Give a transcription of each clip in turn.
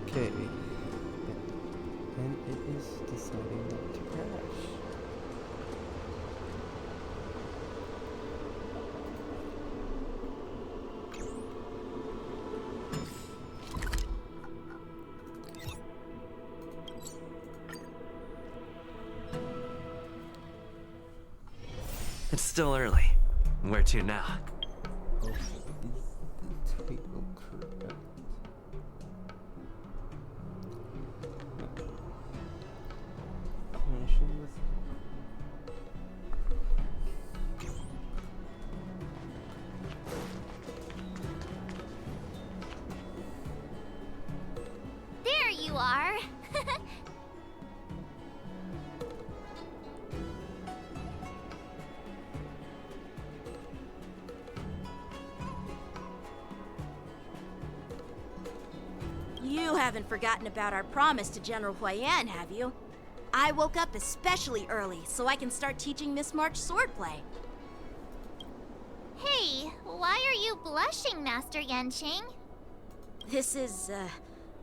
Okay. And it is deciding not to crash. It's still early. Where to now? Okay, is the title correct? Finishing this. There you are. You haven't forgotten about our promise to General Huayan, have you? I woke up especially early so I can start teaching Miss March swordplay. Hey, why are you blushing, Master Yanqing? This is,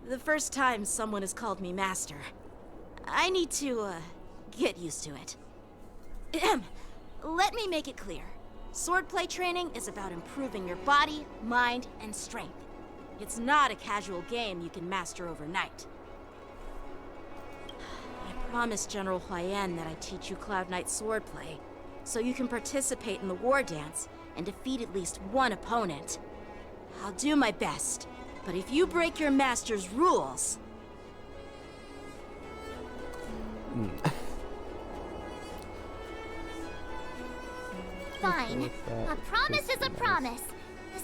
the first time someone has called me master. I need to, get used to it. Ahem. Let me make it clear. Swordplay training is about improving your body, mind, and strength. It's not a casual game you can master overnight. I promised General Huayan that I'd teach you Cloud Knight swordplay, so you can participate in the war dance and defeat at least one opponent. I'll do my best, but if you break your master's rules... Fine. with that, A promise just is a nice. promise.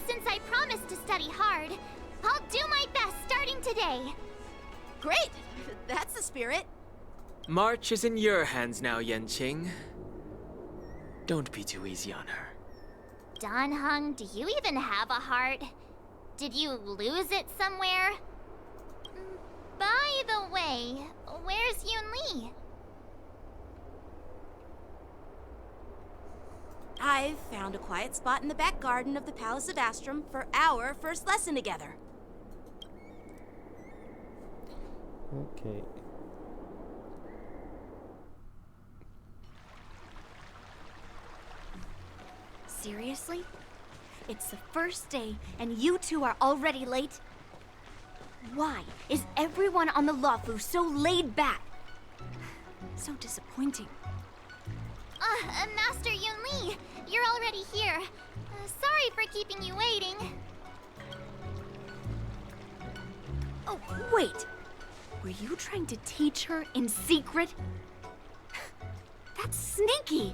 Since I promised to study hard, I'll do my best starting today. Great! That's the spirit. March is in your hands now, Yanqing. Don't be too easy on her. Dan Heng, do you even have a heart? Did you lose it somewhere? By the way, where's Yun Li? I've found a quiet spot in the back garden of the Palace of Astrum for our first lesson together. Okay. Seriously? It's the first day and you two are already late? Why is everyone on the Luofu so laid back? So disappointing. Master Yun Li, you're already here. Sorry for keeping you waiting. Oh, wait! Were you trying to teach her in secret? That's sneaky!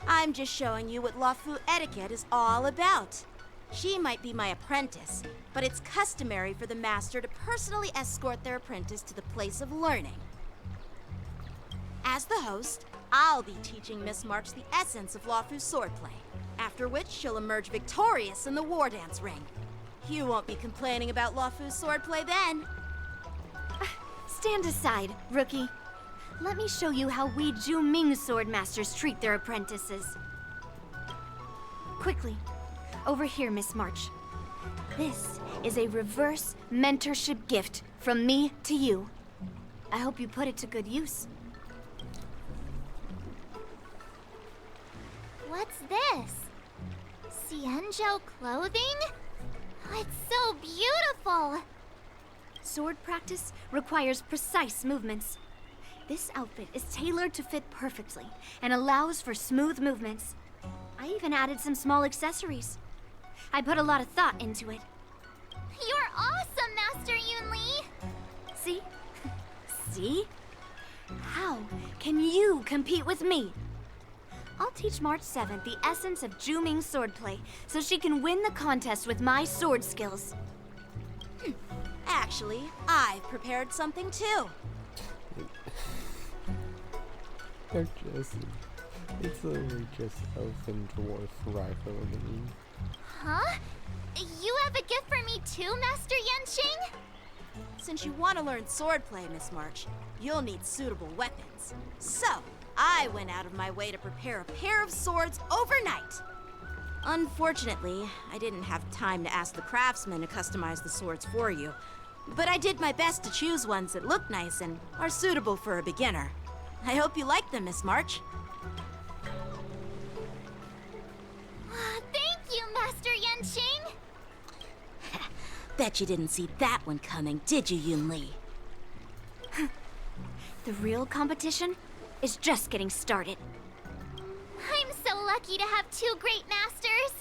I'm just showing you what Luofu etiquette is all about. She might be my apprentice, but it's customary for the master to personally escort their apprentice to the place of learning. As the host, I'll be teaching Miss March the essence of Luofu's swordplay, after which she'll emerge victorious in the war dance ring. You won't be complaining about Luofu's swordplay then. Stand aside, rookie. Let me show you how we Zhu-Ming sword masters treat their apprentices. Quickly, over here, Miss March. This is a reverse mentorship gift from me to you. I hope you put it to good use. What's this? Xianzhou clothing? It's so beautiful! Sword practice requires precise movements. This outfit is tailored to fit perfectly and allows for smooth movements. I even added some small accessories. I put a lot of thought into it. You're awesome, Master Yun Li! See? See? How can you compete with me? I'll teach March 7th the essence of Zhu-Ming swordplay so she can win the contest with my sword skills. Actually, I've prepared something too. They're just... It's literally just elfin dwarf rifling. Huh? You have a gift for me too, Master Yanqing? Since you want to learn swordplay, Miss March, you'll need suitable weapons. So, I went out of my way to prepare a pair of swords overnight. Unfortunately, I didn't have time to ask the craftsman to customize the swords for you. But I did my best to choose ones that look nice and are suitable for a beginner. I hope you like them, Miss March. Thank you, Master Yanqing! Bet you didn't see that one coming, did you, Yun Li? The real competition is just getting started. I'm so lucky to have two great masters.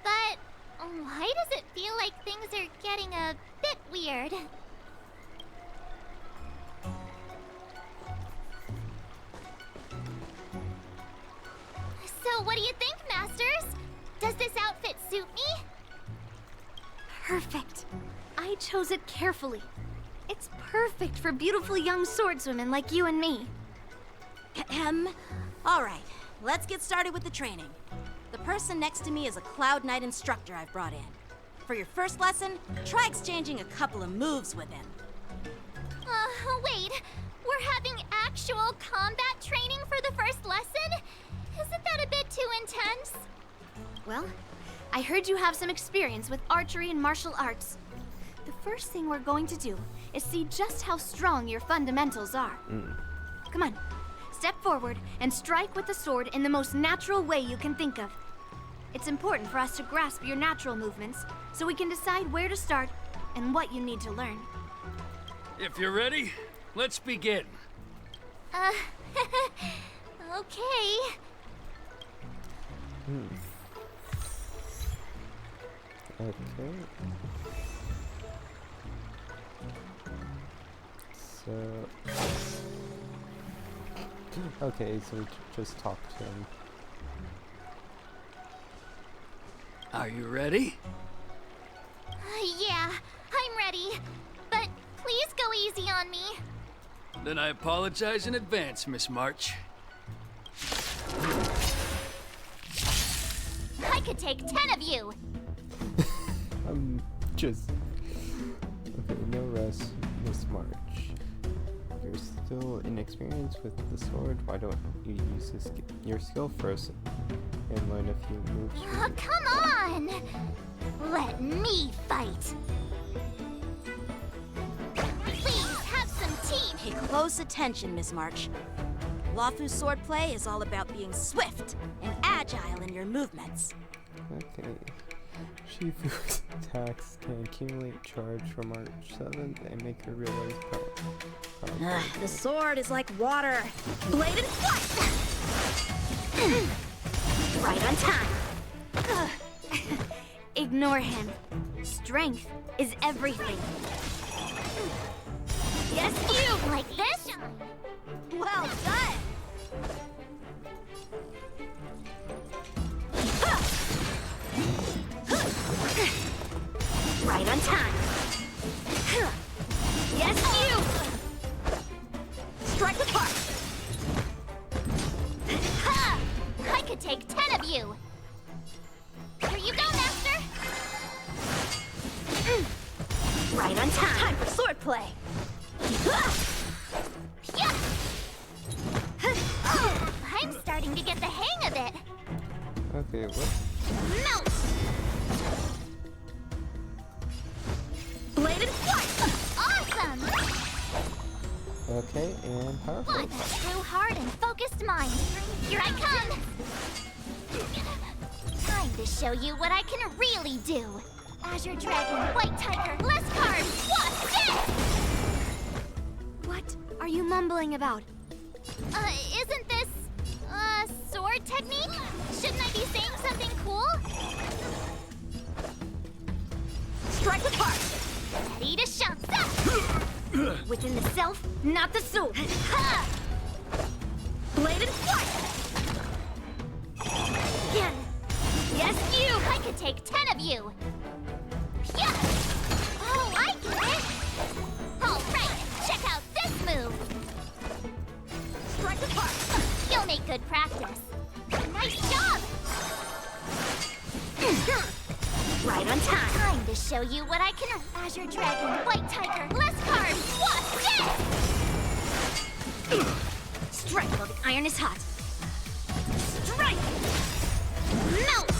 But why does it feel like things are getting a bit weird? So what do you think, masters? Does this outfit suit me? Perfect. I chose it carefully. It's perfect for beautiful young swordswomen like you and me. All right, let's get started with the training. The person next to me is a Cloud Knight instructor I've brought in. For your first lesson, try exchanging a couple of moves with him. Wait. We're having actual combat training for the first lesson? Isn't that a bit too intense? Well, I heard you have some experience with archery and martial arts. The first thing we're going to do is see just how strong your fundamentals are. Come on, step forward and strike with the sword in the most natural way you can think of. It's important for us to grasp your natural movements so we can decide where to start and what you need to learn. If you're ready, let's begin. Okay. Okay. So... Okay, so we just talked to him. Are you ready? Yeah, I'm ready. But please go easy on me. Then I apologize in advance, Miss March. I could take 10 of you. Just... Okay, no rest, Miss March. You're still inexperienced with the sword. Why don't you use your skill first and learn a few moves? Oh, come on! Let me fight. Please have some tea. Pay close attention, Miss March. Luofu's swordplay is all about being swift and agile in your movements. Okay. Shifu's attacks can accumulate charge from March 7th and make her realize power. The sword is like water. Bladed flight! Right on time. Ignore him. Strength is everything. Yes, you like this? Well done! Right on time. Yes, you! Strike with heart! Ha! I could take 10 of you. Here you go, master. Right on time. Time for swordplay! Yeah. Oh, I'm starting to get the hang of it. Okay, what? Melt! Bladed flight! Awesome! Okay, and powerful. What a true heart and focused mind. Here I come. Time to show you what I can really do. Azure Dragon, White Tiger, less cards. What's this? What are you mumbling about? Isn't this sword technique? Shouldn't I be saying something cool? Strike with heart! Ready to shout. Within the self, not the soul. Ha! Bladed flight! Again. Yes, you! I could take 10 of you. Yeah! Oh, I get it! Alright, check out this move! Strike with heart! You'll make good practice. Nice job! Right on time. Time to show you what I can... Azure Dragon, White Tiger, less cards! What's this? Strike while the iron is hot. Strike! Melt!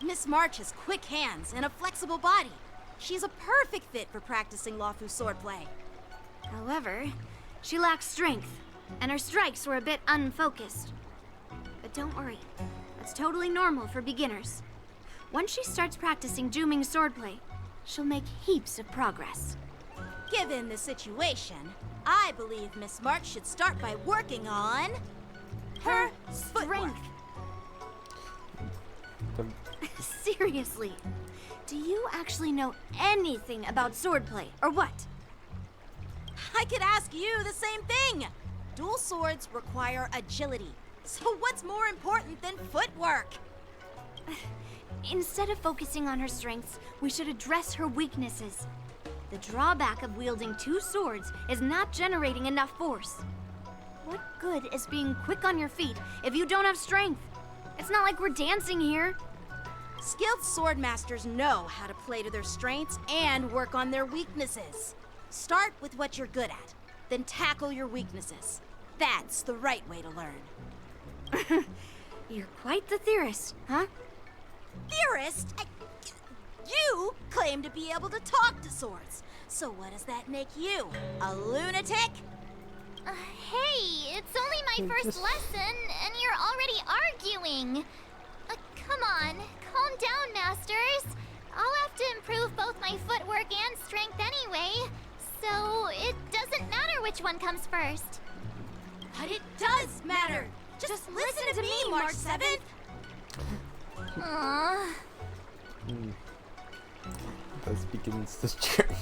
Miss March has quick hands and a flexible body. She's a perfect fit for practicing Luofu swordplay. However, she lacks strength, and her strikes were a bit unfocused. But don't worry, that's totally normal for beginners. Once she starts practicing Juming swordplay, she'll make heaps of progress. Given the situation, I believe Miss March should start by working on her footwork. Seriously, do you actually know anything about swordplay, or what? I could ask you the same thing. Dual swords require agility. So what's more important than footwork? Instead of focusing on her strengths, we should address her weaknesses. The drawback of wielding two swords is not generating enough force. What good is being quick on your feet if you don't have strength? It's not like we're dancing here. Skilled sword masters know how to play to their strengths and work on their weaknesses. Start with what you're good at, then tackle your weaknesses. That's the right way to learn. You're quite the theorist, huh? Theorist? You claim to be able to talk to swords. So what does that make you? A lunatic? Hey, it's only my first lesson, and you're already arguing. Come on, calm down, Masters. I'll have to improve both my footwork and strength anyway, so it doesn't matter which one comes first. But it does matter. Just listen to me, March 7th. Aww. Thus begins this journey.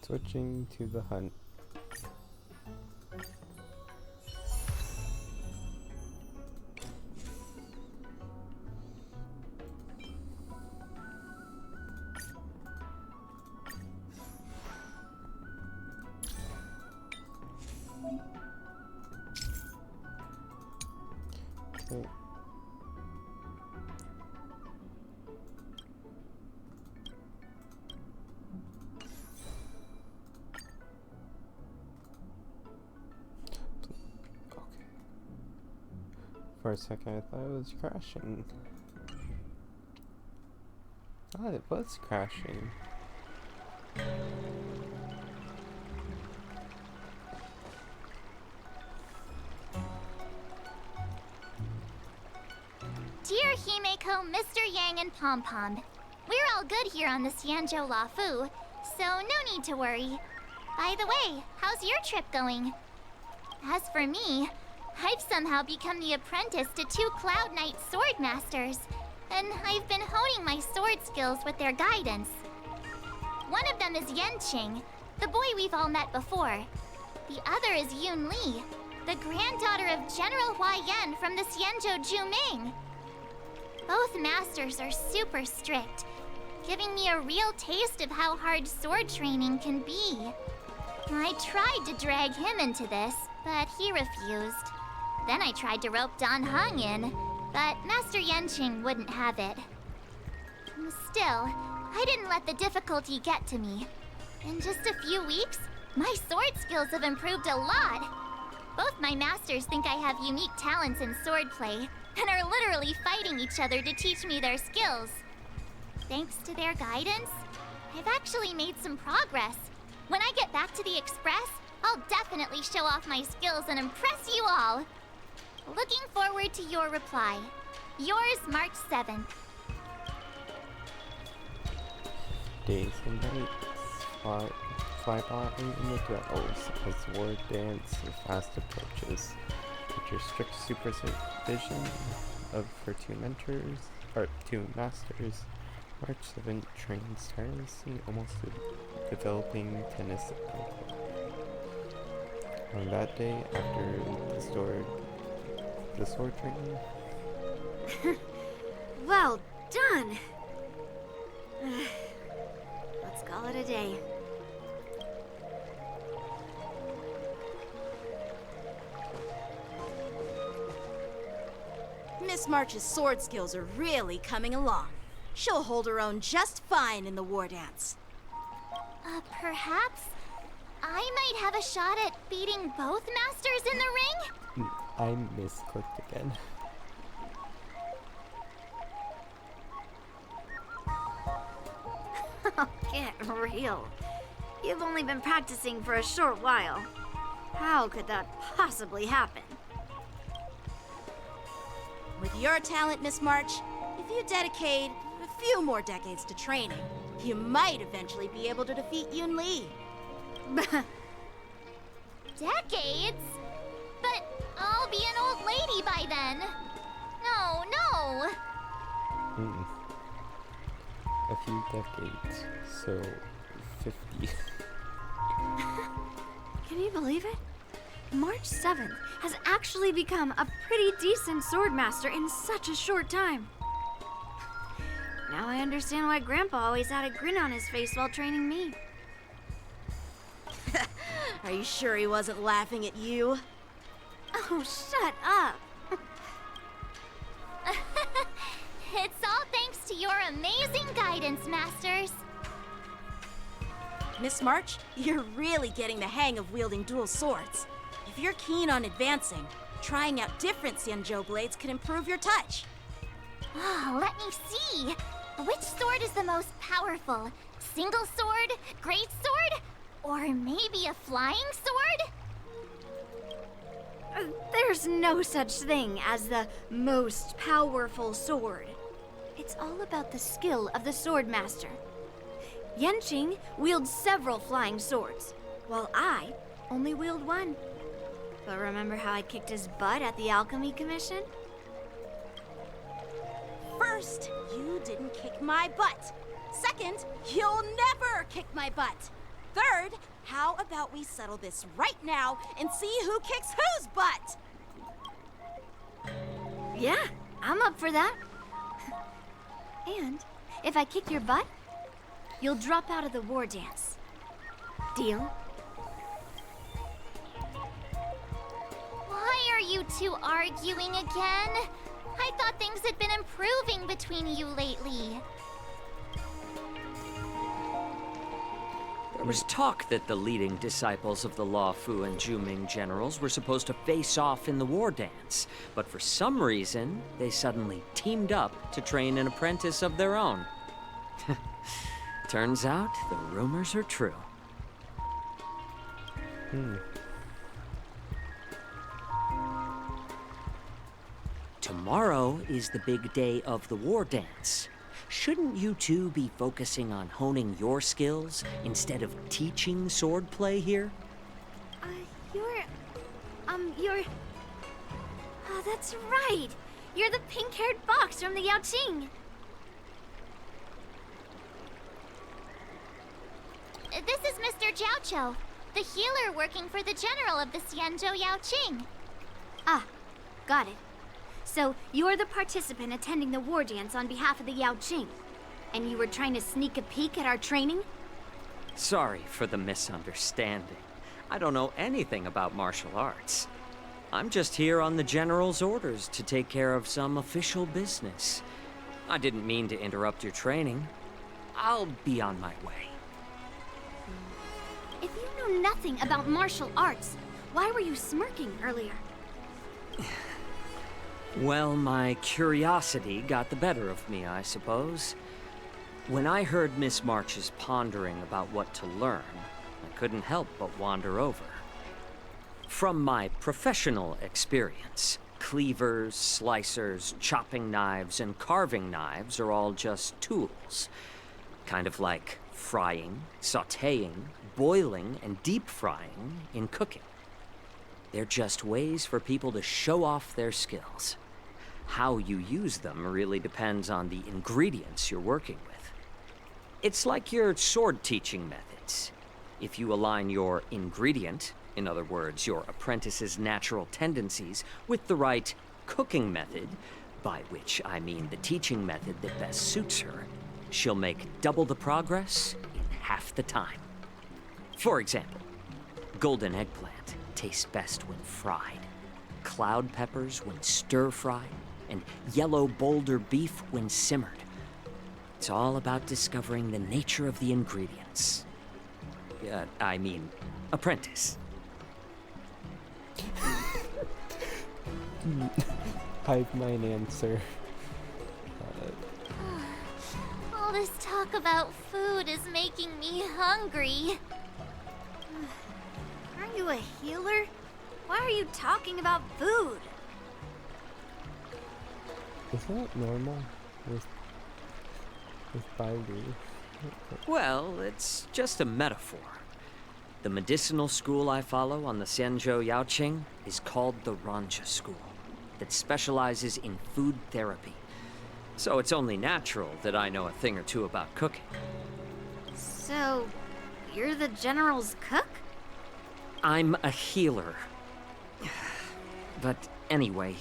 Switching to the hunt. Okay. For a second, I thought it was crashing. Oh, it was crashing. Dear Himeko, Mr. Yang, and Pom Pom, we're all good here on the Xianzhou Luofu, so no need to worry. By the way, how's your trip going? As for me, I've somehow become the apprentice to two Cloud Knight sword masters, and I've been honing my sword skills with their guidance. One of them is Yanqing, the boy we've all met before. The other is Yun Li, the granddaughter of General Hua Yan from the Xianzhou Juming. Both masters are super strict, giving me a real taste of how hard sword training can be. I tried to drag him into this, but he refused. Then I tried to rope Dan Heng in, but Master Yanqing wouldn't have it. Still, I didn't let the difficulty get to me. In just a few weeks, my sword skills have improved a lot. Both my masters think I have unique talents in swordplay, and are literally fighting each other to teach me their skills. Thanks to their guidance, I've actually made some progress. When I get back to the Express, I'll definitely show off my skills and impress you all. Looking forward to your reply. Yours, March 7th. Days and nights fly by in the dwells as the war dance fast approaches. With your strict supervision of her two masters, March 7th trains tirelessly, almost developing tennis ankle. On that day, after the sword training. Well done! Let's call it a day. Miss March's sword skills are really coming along. She'll hold her own just fine in the war dance. Perhaps I might have a shot at beating both masters in the ring? I misclicked again. Get real. You've only been practicing for a short while. How could that possibly happen? With your talent, Miss March, if you dedicate a few more decades to training, you might eventually be able to defeat Yun Li. Decades? But I'll be an old lady by then. No, no. A few decades, so 50. Can you believe it? March 7th has actually become a pretty decent swordmaster in such a short time. Now I understand why Grandpa always had a grin on his face while training me. Are you sure he wasn't laughing at you? Oh, shut up. It's all thanks to your amazing guidance, Masters. Miss March, you're really getting the hang of wielding dual swords. If you're keen on advancing, trying out different Xianzhou blades could improve your touch. Oh, let me see. Which sword is the most powerful? Single sword? Great sword? Or maybe a flying sword? There's no such thing as the most powerful sword. It's all about the skill of the swordmaster. Yanqing wields several flying swords, while I only wield one. But remember how I kicked his butt at the Alchemy Commission? First, you didn't kick my butt. Second, you'll never kick my butt. Third, how about we settle this right now and see who kicks whose butt? Yeah, I'm up for that. And if I kick your butt, you'll drop out of the war dance. Deal? Why are you two arguing again? I thought things had been improving between you lately. There was talk that the leading disciples of the Law Fu and Zhuming generals were supposed to face off in the war dance, but for some reason, they suddenly teamed up to train an apprentice of their own. Turns out the rumors are true. Tomorrow is the big day of the war dance. Shouldn't you two be focusing on honing your skills instead of teaching swordplay here? You're... Oh, that's right. You're the pink-haired fox from the Yaoqing. This is Mr. Jiaoqiu, the healer working for the general of the Xianzhou Yaoqing. Ah, got it. So, you're the participant attending the war dance on behalf of the Yaoqing, and you were trying to sneak a peek at our training? Sorry for the misunderstanding. I don't know anything about martial arts. I'm just here on the General's orders to take care of some official business. I didn't mean to interrupt your training. I'll be on my way. If you know nothing about martial arts, why were you smirking earlier? Well, my curiosity got the better of me, I suppose. When I heard Miss March's pondering about what to learn, I couldn't help but wander over. From my professional experience, cleavers, slicers, chopping knives, and carving knives are all just tools. Kind of like frying, sautéing, boiling, and deep frying in cooking. They're just ways for people to show off their skills. How you use them really depends on the ingredients you're working with. It's like your sword teaching methods. If you align your ingredient, in other words, your apprentice's natural tendencies, with the right cooking method, by which I mean the teaching method that best suits her, she'll make double the progress in half the time. For example, golden eggplant tastes best when fried, cloud peppers when stir-fried, and yellow boulder beef when simmered. It's all about discovering the nature of the ingredients. I mean, apprentice. Hive mind answer. All this talk about food is making me hungry. Aren't you a healer? Why are you talking about food? Is that normal with Bailu? Well, it's just a metaphor. The medicinal school I follow on the Xianzhou Yaoqing is called the Ranja School, that specializes in food therapy. So it's only natural that I know a thing or two about cooking. So, you're the General's cook? I'm a healer. But anyway,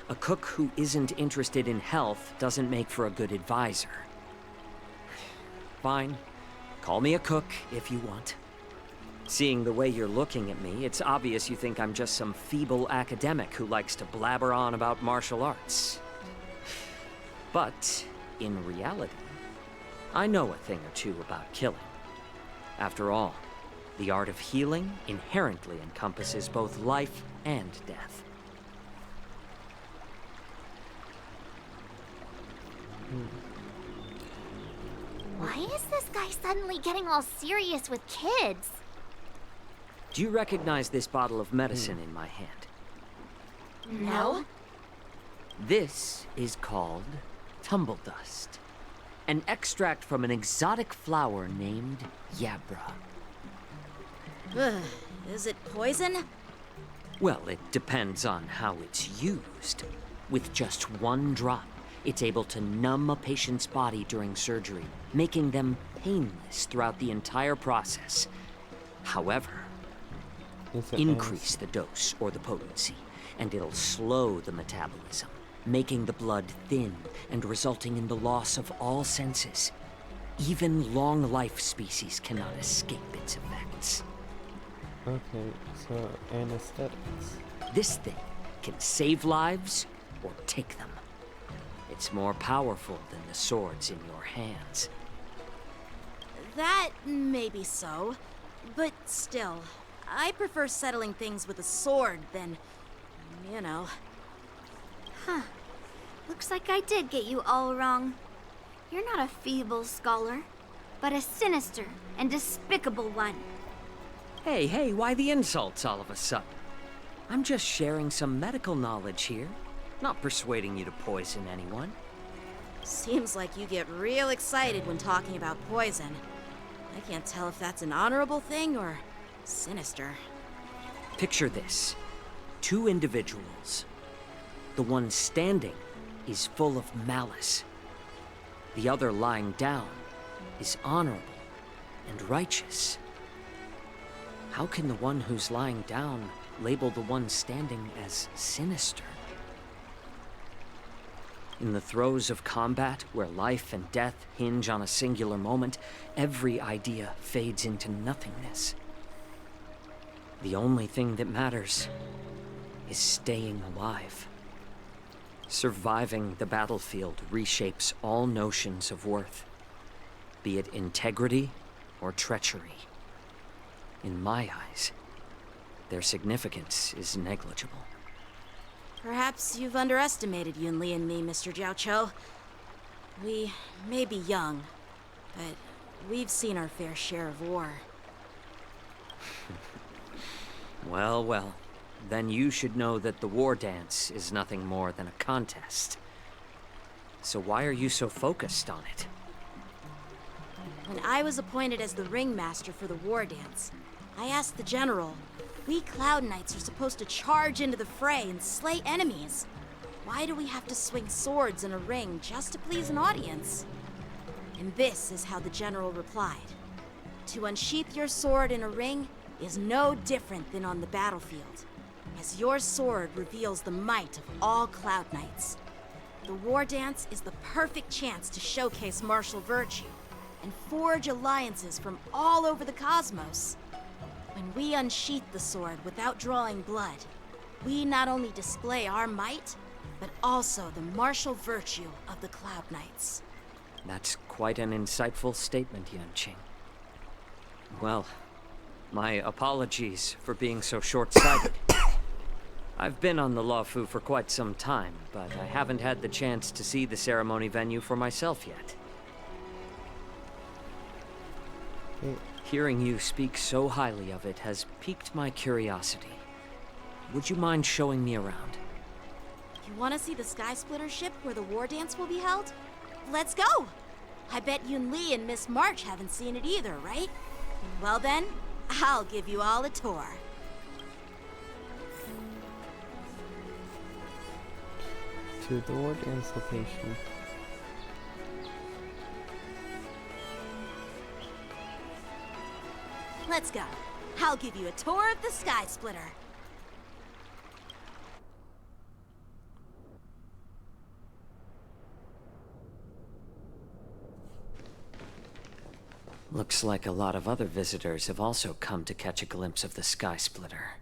a cook who isn't interested in health doesn't make for a good advisor. Fine. Call me a cook if you want. Seeing the way you're looking at me, it's obvious you think I'm just some feeble academic who likes to blabber on about martial arts. But, in reality, I know a thing or two about killing. After all, the art of healing inherently encompasses both life and death. Why is this guy suddenly getting all serious with kids? Do you recognize this bottle of medicine in my hand? No. This is called Tumble Dust, an extract from an exotic flower named Yabra. Ugh, is it poison? Well, it depends on how it's used. With just one drop, it's able to numb a patient's body during surgery, making them painless throughout the entire process. However, Is it increase the dose or the potency, and it'll slow the metabolism, making the blood thin and resulting in the loss of all senses. Even long-life species cannot escape its effects. Okay, so anesthetics. This thing can save lives or take them. It's more powerful than the swords in your hands. That may be so, but still, I prefer settling things with a sword than, you know. Huh. Looks like I did get you all wrong. You're not a feeble scholar, but a sinister and despicable one. Hey, why the insults all of a sudden? I'm just sharing some medical knowledge here, not persuading you to poison anyone. Seems like you get real excited when talking about poison. I can't tell if that's an honorable thing or sinister. Picture this. 2 individuals. The one standing is full of malice. The other lying down is honorable and righteous. How can the one who's lying down label the one standing as sinister? In the throes of combat, where life and death hinge on a singular moment, every idea fades into nothingness. The only thing that matters is staying alive. Surviving the battlefield reshapes all notions of worth, be it integrity or treachery. In my eyes, their significance is negligible. Perhaps you've underestimated Yunli and me, Mr. Jiaoqiu. We may be young, but we've seen our fair share of war. Well, then you should know that the war dance is nothing more than a contest. So why are you so focused on it? When I was appointed as the ringmaster for the war dance, I asked the general, we Cloud Knights are supposed to charge into the fray and slay enemies. Why do we have to swing swords in a ring just to please an audience? And this is how the general replied. To unsheath your sword in a ring is no different than on the battlefield, as your sword reveals the might of all Cloud Knights. The war dance is the perfect chance to showcase martial virtue and forge alliances from all over the cosmos. When we unsheath the sword without drawing blood, we not only display our might, but also the martial virtue of the Cloud Knights. That's quite an insightful statement, Yanqing. Well, my apologies for being so short-sighted. I've been on the Luofu for quite some time, but I haven't had the chance to see the ceremony venue for myself yet. Hearing you speak so highly of it has piqued my curiosity. Would you mind showing me around? You want to see the Sky Splitter ship where the war dance will be held? Let's go! I bet Yun Li and Miss March haven't seen it either, right? Well then, I'll give you all a tour. To the war dance location. Let's go. I'll give you a tour of the Sky Splitter. Looks like a lot of other visitors have also come to catch a glimpse of the Sky Splitter.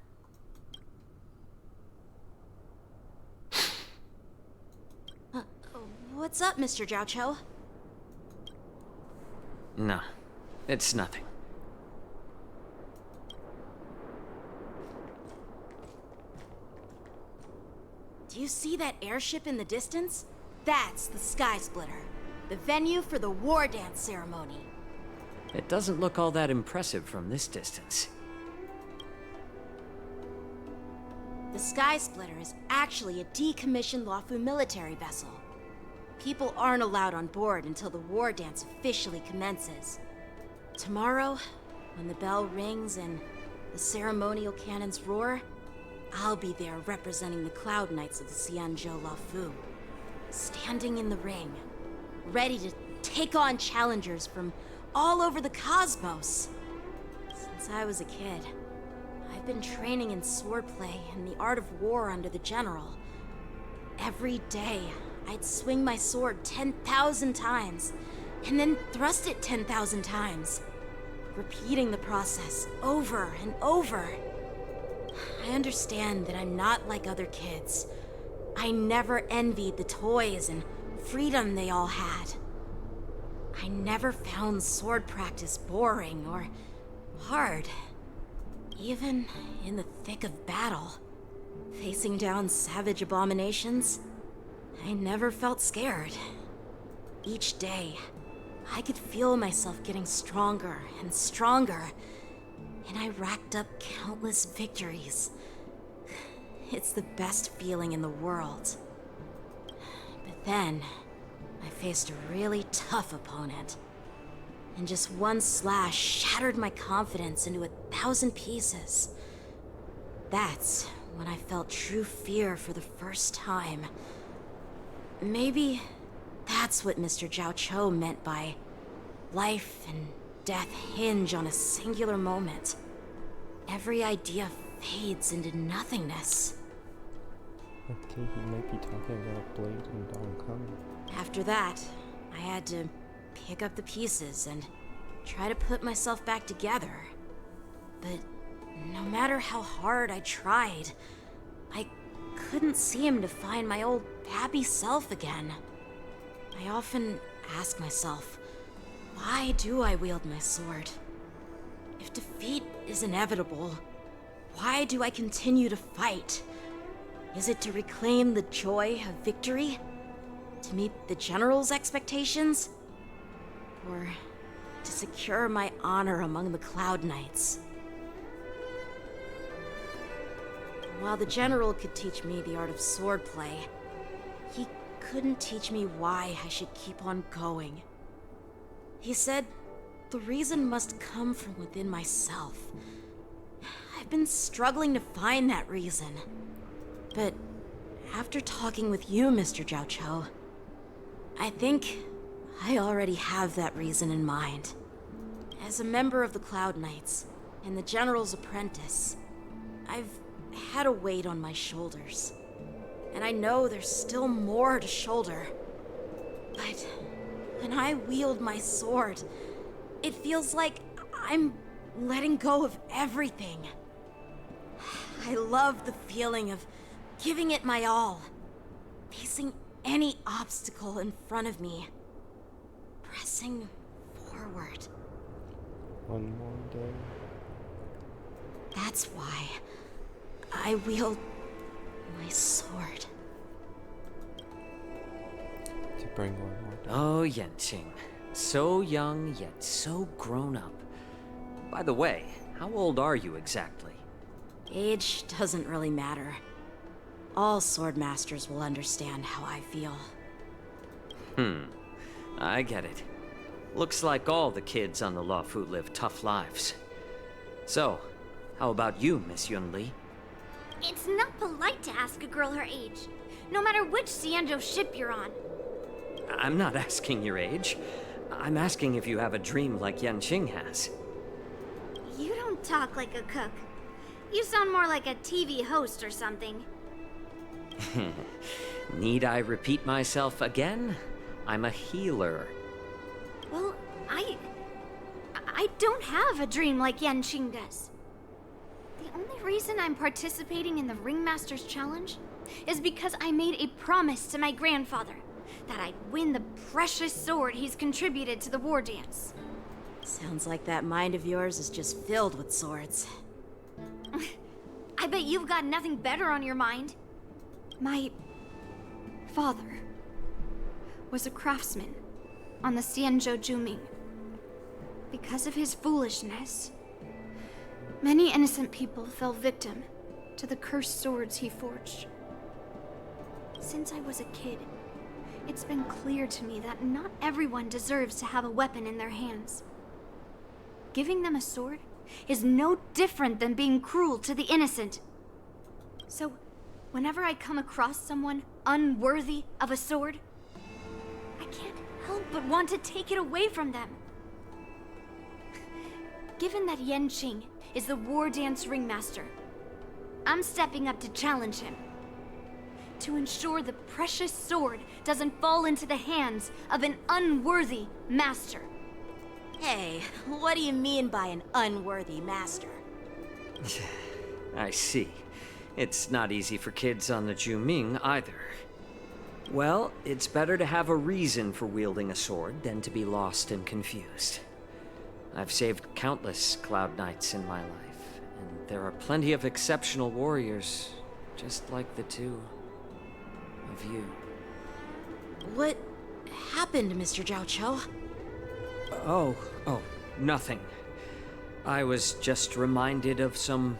What's up, Mr. Zhao Cho? No, it's nothing. Do you see that airship in the distance? That's the Sky Splitter, the venue for the war dance ceremony. It doesn't look all that impressive from this distance. The Sky Splitter is actually a decommissioned Luofu military vessel. People aren't allowed on board until the war dance officially commences. Tomorrow, when the bell rings and the ceremonial cannons roar, I'll be there representing the Cloud Knights of the Xianzhou Luofu, standing in the ring, ready to take on challengers from all over the cosmos. Since I was a kid, I've been training in swordplay and the art of war under the general. Every day, I'd swing my sword 10,000 times, and then thrust it 10,000 times, repeating the process over and over. I understand that I'm not like other kids. I never envied the toys and freedom they all had. I never found sword practice boring or hard. Even in the thick of battle, facing down savage abominations, I never felt scared. Each day, I could feel myself getting stronger and stronger, and I racked up countless victories. It's the best feeling in the world. But then, I faced a really tough opponent, and just one slash shattered my confidence into 1,000 pieces. That's when I felt true fear for the first time. Maybe that's what Mr. Zhao Cho meant by life and death hinge on a singular moment. Every idea fades into nothingness. Okay, he might be talking about Blade and Dong Kong. After that, I had to pick up the pieces and try to put myself back together. But no matter how hard I tried, I couldn't seem to find my old happy self again. I often ask myself, why do I wield my sword? If defeat is inevitable, why do I continue to fight? Is it to reclaim the joy of victory? To meet the General's expectations? Or to secure my honor among the Cloud Knights? While the General could teach me the art of swordplay, he couldn't teach me why I should keep on going. He said the reason must come from within myself. I've been struggling to find that reason. But after talking with you, Mr. Zhao Cho, I think I already have that reason in mind. As a member of the Cloud Knights and the General's apprentice, I've had a weight on my shoulders. And I know there's still more to shoulder. But when I wield my sword, it feels like I'm letting go of everything. I love the feeling of giving it my all, facing any obstacle in front of me. pressing forward. One more day. That's why I wield my sword. To bring one more day. Oh, Yanqing. So young, yet so grown up. By the way, how old are you exactly? Age doesn't really matter. All sword masters will understand how I feel. I get it. Looks like all the kids on the Luofu live tough lives. So, how about you, Miss Yunli? It's not polite to ask a girl her age, no matter which Xianzhou ship you're on. I'm not asking your age. I'm asking if you have a dream like Yanqing has. You don't talk like a cook. You sound more like a TV host or something. Need I repeat myself again? I'm a healer. Well, I don't have a dream like Yanqing does. The only reason I'm participating in the Ringmaster's Challenge is because I made a promise to my grandfather that I'd win the precious sword he's contributed to the war dance. Sounds like that mind of yours is just filled with swords. I bet you've got nothing better on your mind. My father was a craftsman on the Xianzhou Juming. Because of his foolishness, many innocent people fell victim to the cursed swords he forged. Since I was a kid, it's been clear to me that not everyone deserves to have a weapon in their hands. Giving them a sword is no different than being cruel to the innocent. So, whenever I come across someone unworthy of a sword, I can't help but want to take it away from them. Given that Yanqing is the war dance ringmaster, I'm stepping up to challenge him. To ensure the precious sword doesn't fall into the hands of an unworthy master. Hey, what do you mean by an unworthy master? I see. It's not easy for kids on the Juming either. Well, it's better to have a reason for wielding a sword than to be lost and confused. I've saved countless Cloud Knights in my life, and there are plenty of exceptional warriors, just like the two of you. What happened, Mr. Zhao Cho? Oh, nothing. I was just reminded of some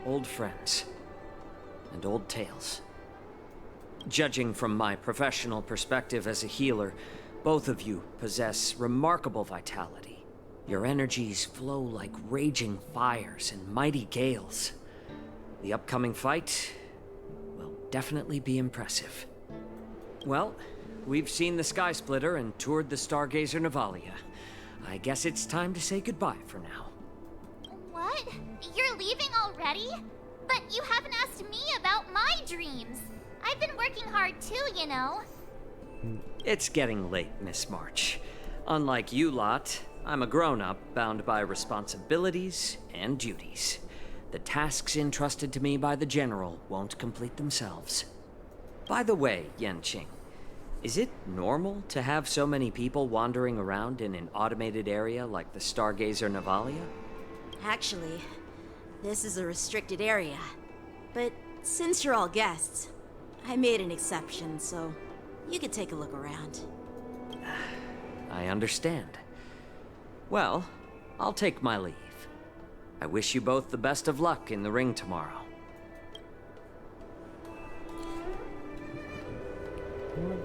old friends and old tales. Judging from my professional perspective as a healer, both of you possess remarkable vitality. Your energies flow like raging fires and mighty gales. The upcoming fight will definitely be impressive. Well, we've seen the Sky Splitter and toured the Stargazer Navalia. I guess it's time to say goodbye for now. What? You're leaving already? But you haven't asked me about my dreams. I've been working hard too, you know. It's getting late, Miss March. Unlike you lot, I'm a grown-up bound by responsibilities and duties. The tasks entrusted to me by the General won't complete themselves. By the way, Yanqing, is it normal to have so many people wandering around in an automated area like the Stargazer Navalia? Actually, this is a restricted area. But since you're all guests, I made an exception, so you could take a look around. I understand. Well, I'll take my leave. I wish you both the best of luck in the ring tomorrow. Who are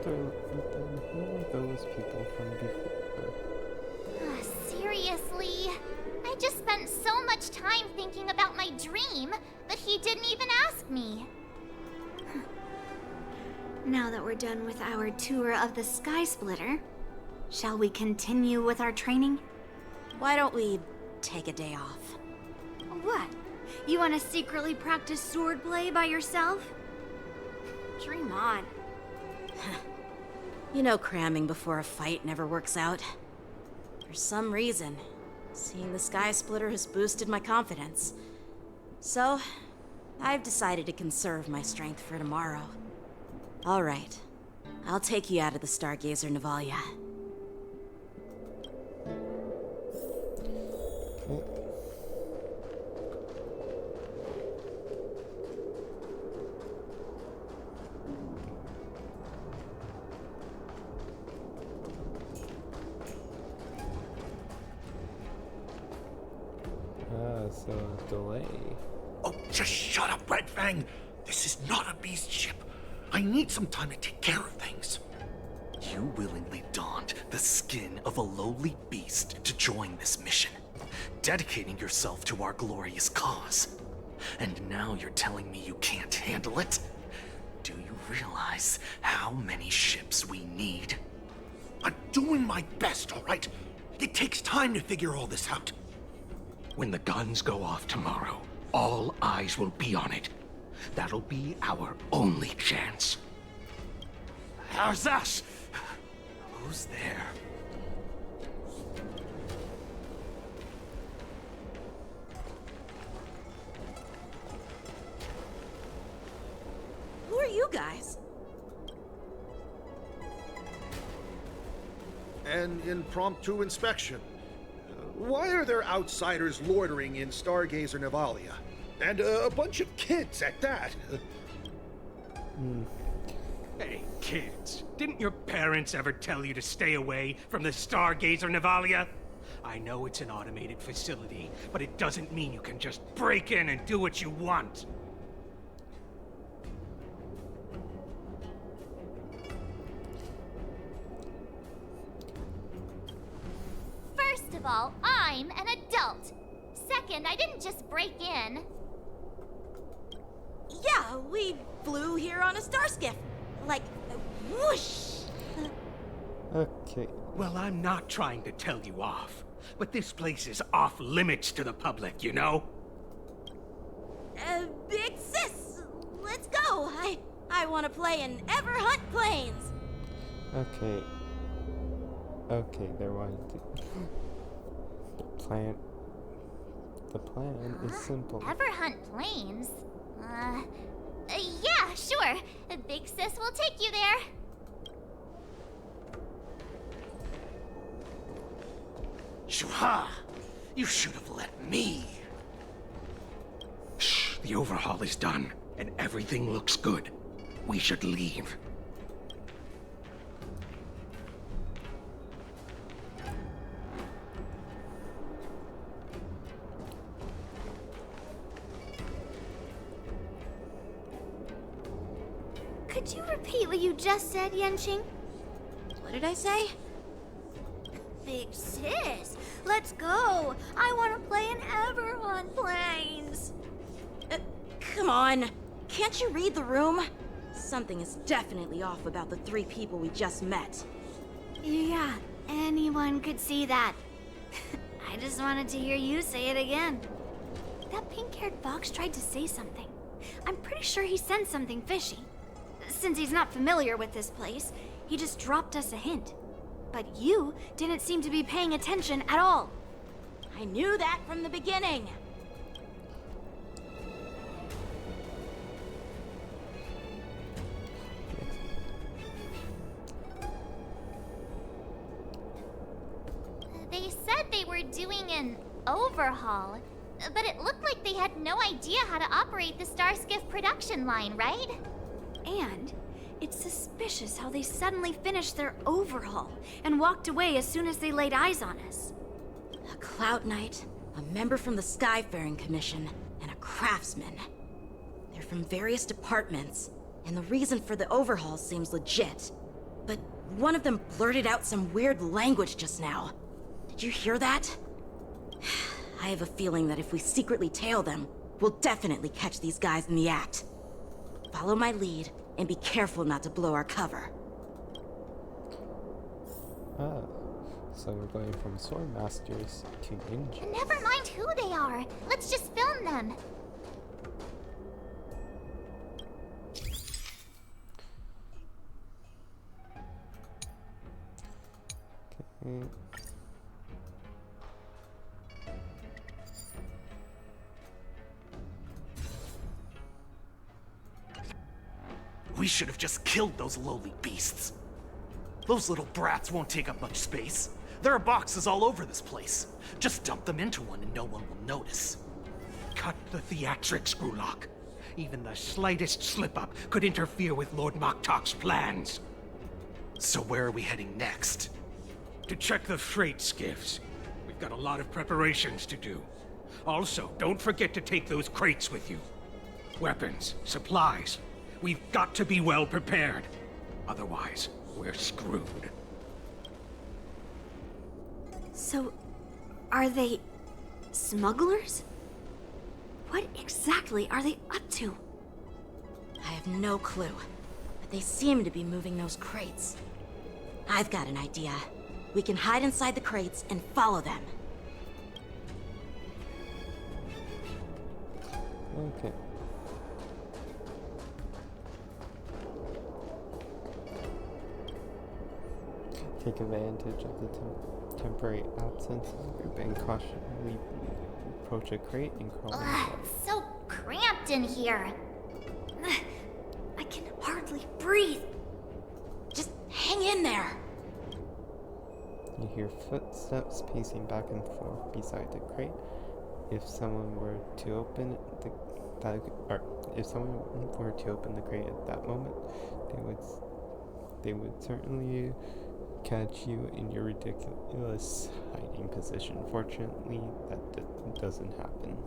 those people from before? Seriously? I just spent so much time thinking about my dream that he didn't even ask me. Now that we're done with our tour of the Sky Splitter, shall we continue with our training? Why don't we take a day off? What? You want to secretly practice swordplay by yourself? Dream on. You know cramming before a fight never works out. For some reason, seeing the Sky Splitter has boosted my confidence. So, I've decided to conserve my strength for tomorrow. All right, I'll take you out of the Stargazer Navalia. was a delay. Oh, just shut up, Red Fang! This is not a beast ship. I need some time to take care of things. You willingly donned the skin of a lowly beast to join this mission, dedicating yourself to our glorious cause. And now you're telling me you can't handle it? Do you realize how many ships we need? I'm doing my best, all right? It takes time to figure all this out. When the guns go off tomorrow, all eyes will be on it. That'll be our only chance. How's that? Who's there? Who are you guys? An impromptu inspection. Why are there outsiders loitering in Stargazer Navalia? And a bunch of kids at that. Hey, kids, didn't your parents ever tell you to stay away from the Stargazer Navalia? I know it's an automated facility, but it doesn't mean you can just break in and do what you want. First of all, I'm an adult. Second, I didn't just break in. Yeah, we flew here on a star skiff. Like, whoosh! Okay. Well, I'm not trying to tell you off, but this place is off limits to the public, you know? Big sis, let's go. I want to play in Everhunt Plains. Okay. Okay, there was the plan is simple. Everhunt Plains? Yeah, sure. Big Sis will take you there. Shuha! You should have let me. Shh, the overhaul is done, and everything looks good. We should leave. Could you repeat what you just said, Yanqing? What did I say? Big sis, let's go. I want to play in Everhunt Plains. Come on. Can't you read the room? Something is definitely off about the three people we just met. Yeah, anyone could see that. I just wanted to hear you say it again. That pink-haired fox tried to say something. I'm pretty sure he sensed something fishy. Since he's not familiar with this place, he just dropped us a hint. But you didn't seem to be paying attention at all. I knew that from the beginning. They said they were doing an overhaul, but it looked like they had no idea how to operate the Starskiff production line, right? And it's suspicious how they suddenly finished their overhaul and walked away as soon as they laid eyes on us. A Cloud Knight, a member from the Skyfaring Commission, and a craftsman. They're from various departments, and the reason for the overhaul seems legit. But one of them blurted out some weird language just now. Did you hear that? I have a feeling that if we secretly tail them, we'll definitely catch these guys in the act. Follow my lead, and be careful not to blow our cover. Oh, so we're going from sword masters to ninjas. Never mind who they are. Let's just film them. Okay. We should have just killed those lowly beasts. Those little brats won't take up much space. There are boxes all over this place. Just dump them into one and no one will notice. Cut the theatrics, Grulok. Even the slightest slip-up could interfere with Lord Moktok's plans. So where are we heading next? To check the freight skiffs. We've got a lot of preparations to do. Also, don't forget to take those crates with you. Weapons, supplies. We've got to be well prepared. Otherwise, we're screwed. So, are they smugglers? What exactly are they up to? I have no clue, but they seem to be moving those crates. I've got an idea. We can hide inside the crates and follow them. Okay. Take advantage of the temporary absence of the group and cautiously approach a crate and crawl Ugh, inside. it's so cramped in here. I can hardly breathe. Just hang in there. You hear footsteps pacing back and forth beside the crate. If someone were to open the crate at that moment, they would certainly catch you in your ridiculous hiding position. Fortunately, that doesn't happen.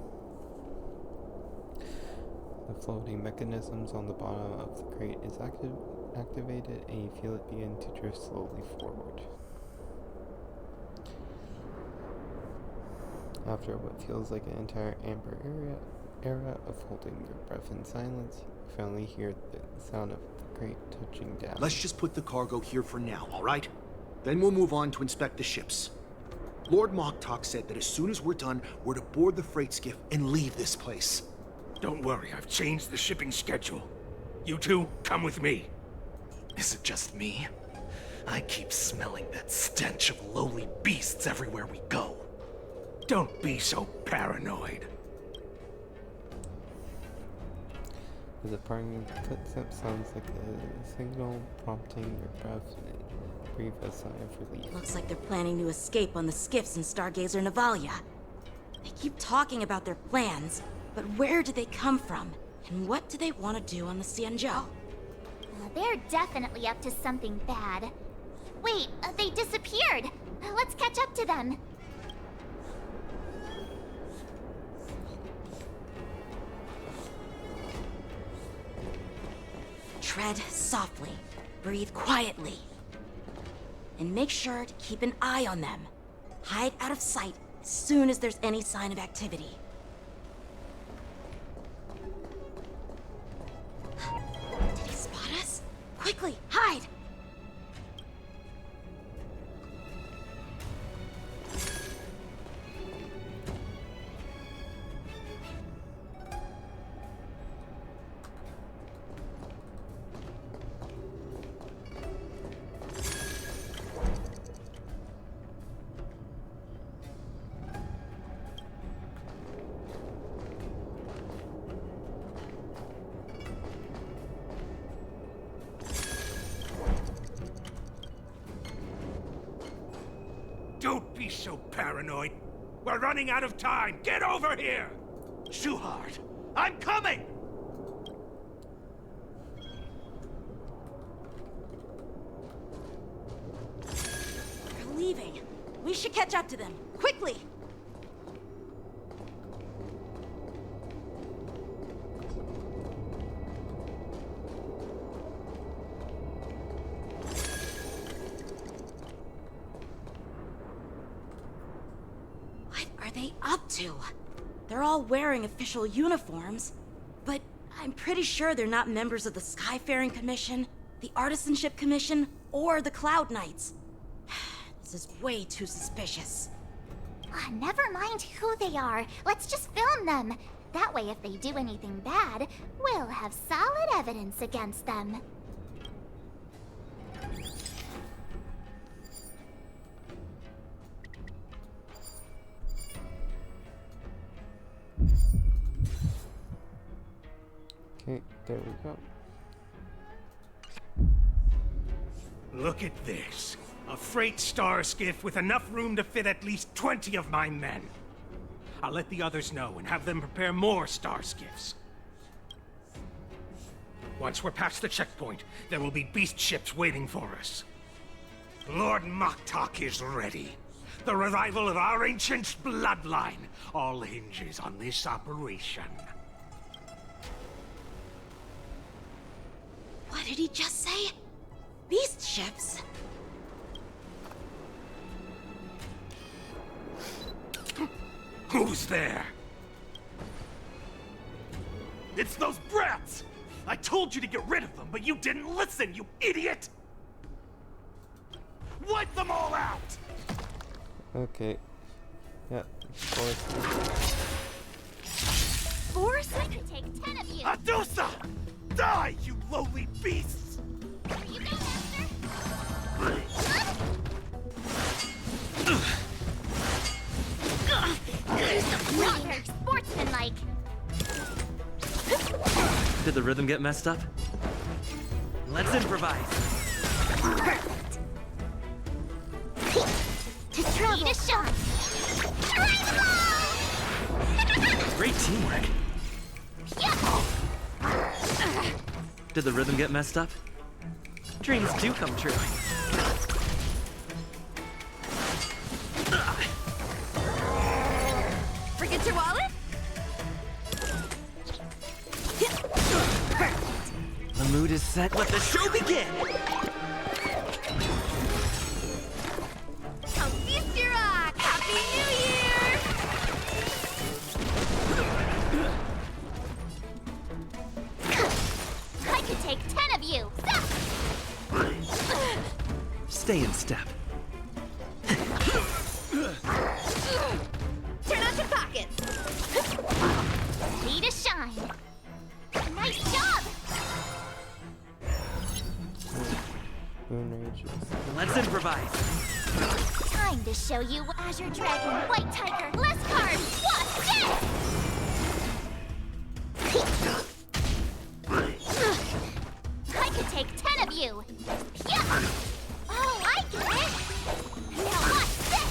The floating mechanisms on the bottom of the crate is activated, and you feel it begin to drift slowly forward. After what feels like an entire amber era of holding your breath in silence, you finally hear the sound of the crate touching down. Let's just put the cargo here for now, all right? Then we'll move on to inspect the ships. Lord Moktok said that as soon as we're done, we're to board the freight skiff and leave this place. Don't worry, I've changed the shipping schedule. You two, come with me. Is it just me? I keep smelling that stench of lowly beasts everywhere we go. Don't be so paranoid. The departing footstep sounds like a signal prompting your breath and breathe a sigh of relief. Looks like they're planning to escape on the skiffs in Stargazer Navalia. They keep talking about their plans, but where do they come from? And what do they want to do on the Xianzhou? They're definitely up to something bad. Wait, they disappeared. Let's catch up to them. Tread softly, breathe quietly, and make sure to keep an eye on them. Hide out of sight as soon as there's any sign of activity. Did he spot us? Quickly, hide! Don't be so paranoid. We're running out of time. Get over here! Shuhart, I'm coming! They're leaving. We should catch up to them. Quickly! What are they up to? They're all wearing official uniforms, but I'm pretty sure they're not members of the Skyfaring Commission, the Artisanship Commission, or the Cloud Knights. This is way too suspicious. Never mind who they are. Let's just film them. That way, if they do anything bad, we'll have solid evidence against them. Okay, there we go. Look at this. A freight star skiff with enough room to fit at least 20 of my men. I'll let the others know and have them prepare more star skiffs. Once we're past the checkpoint, there will be beast ships waiting for us. Lord Moktok is ready. The revival of our ancient bloodline all hinges on this operation. What did he just say? Beast ships? Who's there? It's those brats! I told you to get rid of them, but you didn't listen, you idiot! Wipe them all out! Okay. Yeah. Forest. Force? I could take 10 of you. Adusa! Die, you lowly beasts! Here you go, Master. Not sportsmanlike. Did the rhythm get messed up? Let's improvise. To travel. Need a shot. Great teamwork. Did the rhythm get messed up? Dreams do come true. Forget your wallet? The mood is set. Let the show begin! Come feast your rock! Happy New Year! I could take 10 of you. Stay in step. Turn out your pockets! Ready to shine. Nice job! Moon Rages. Let's improvise. Time to show you Azure Dragon, White Tiger, less cards. What's this? I could take 10 of you. Yeah. Oh, I get it. Now watch this.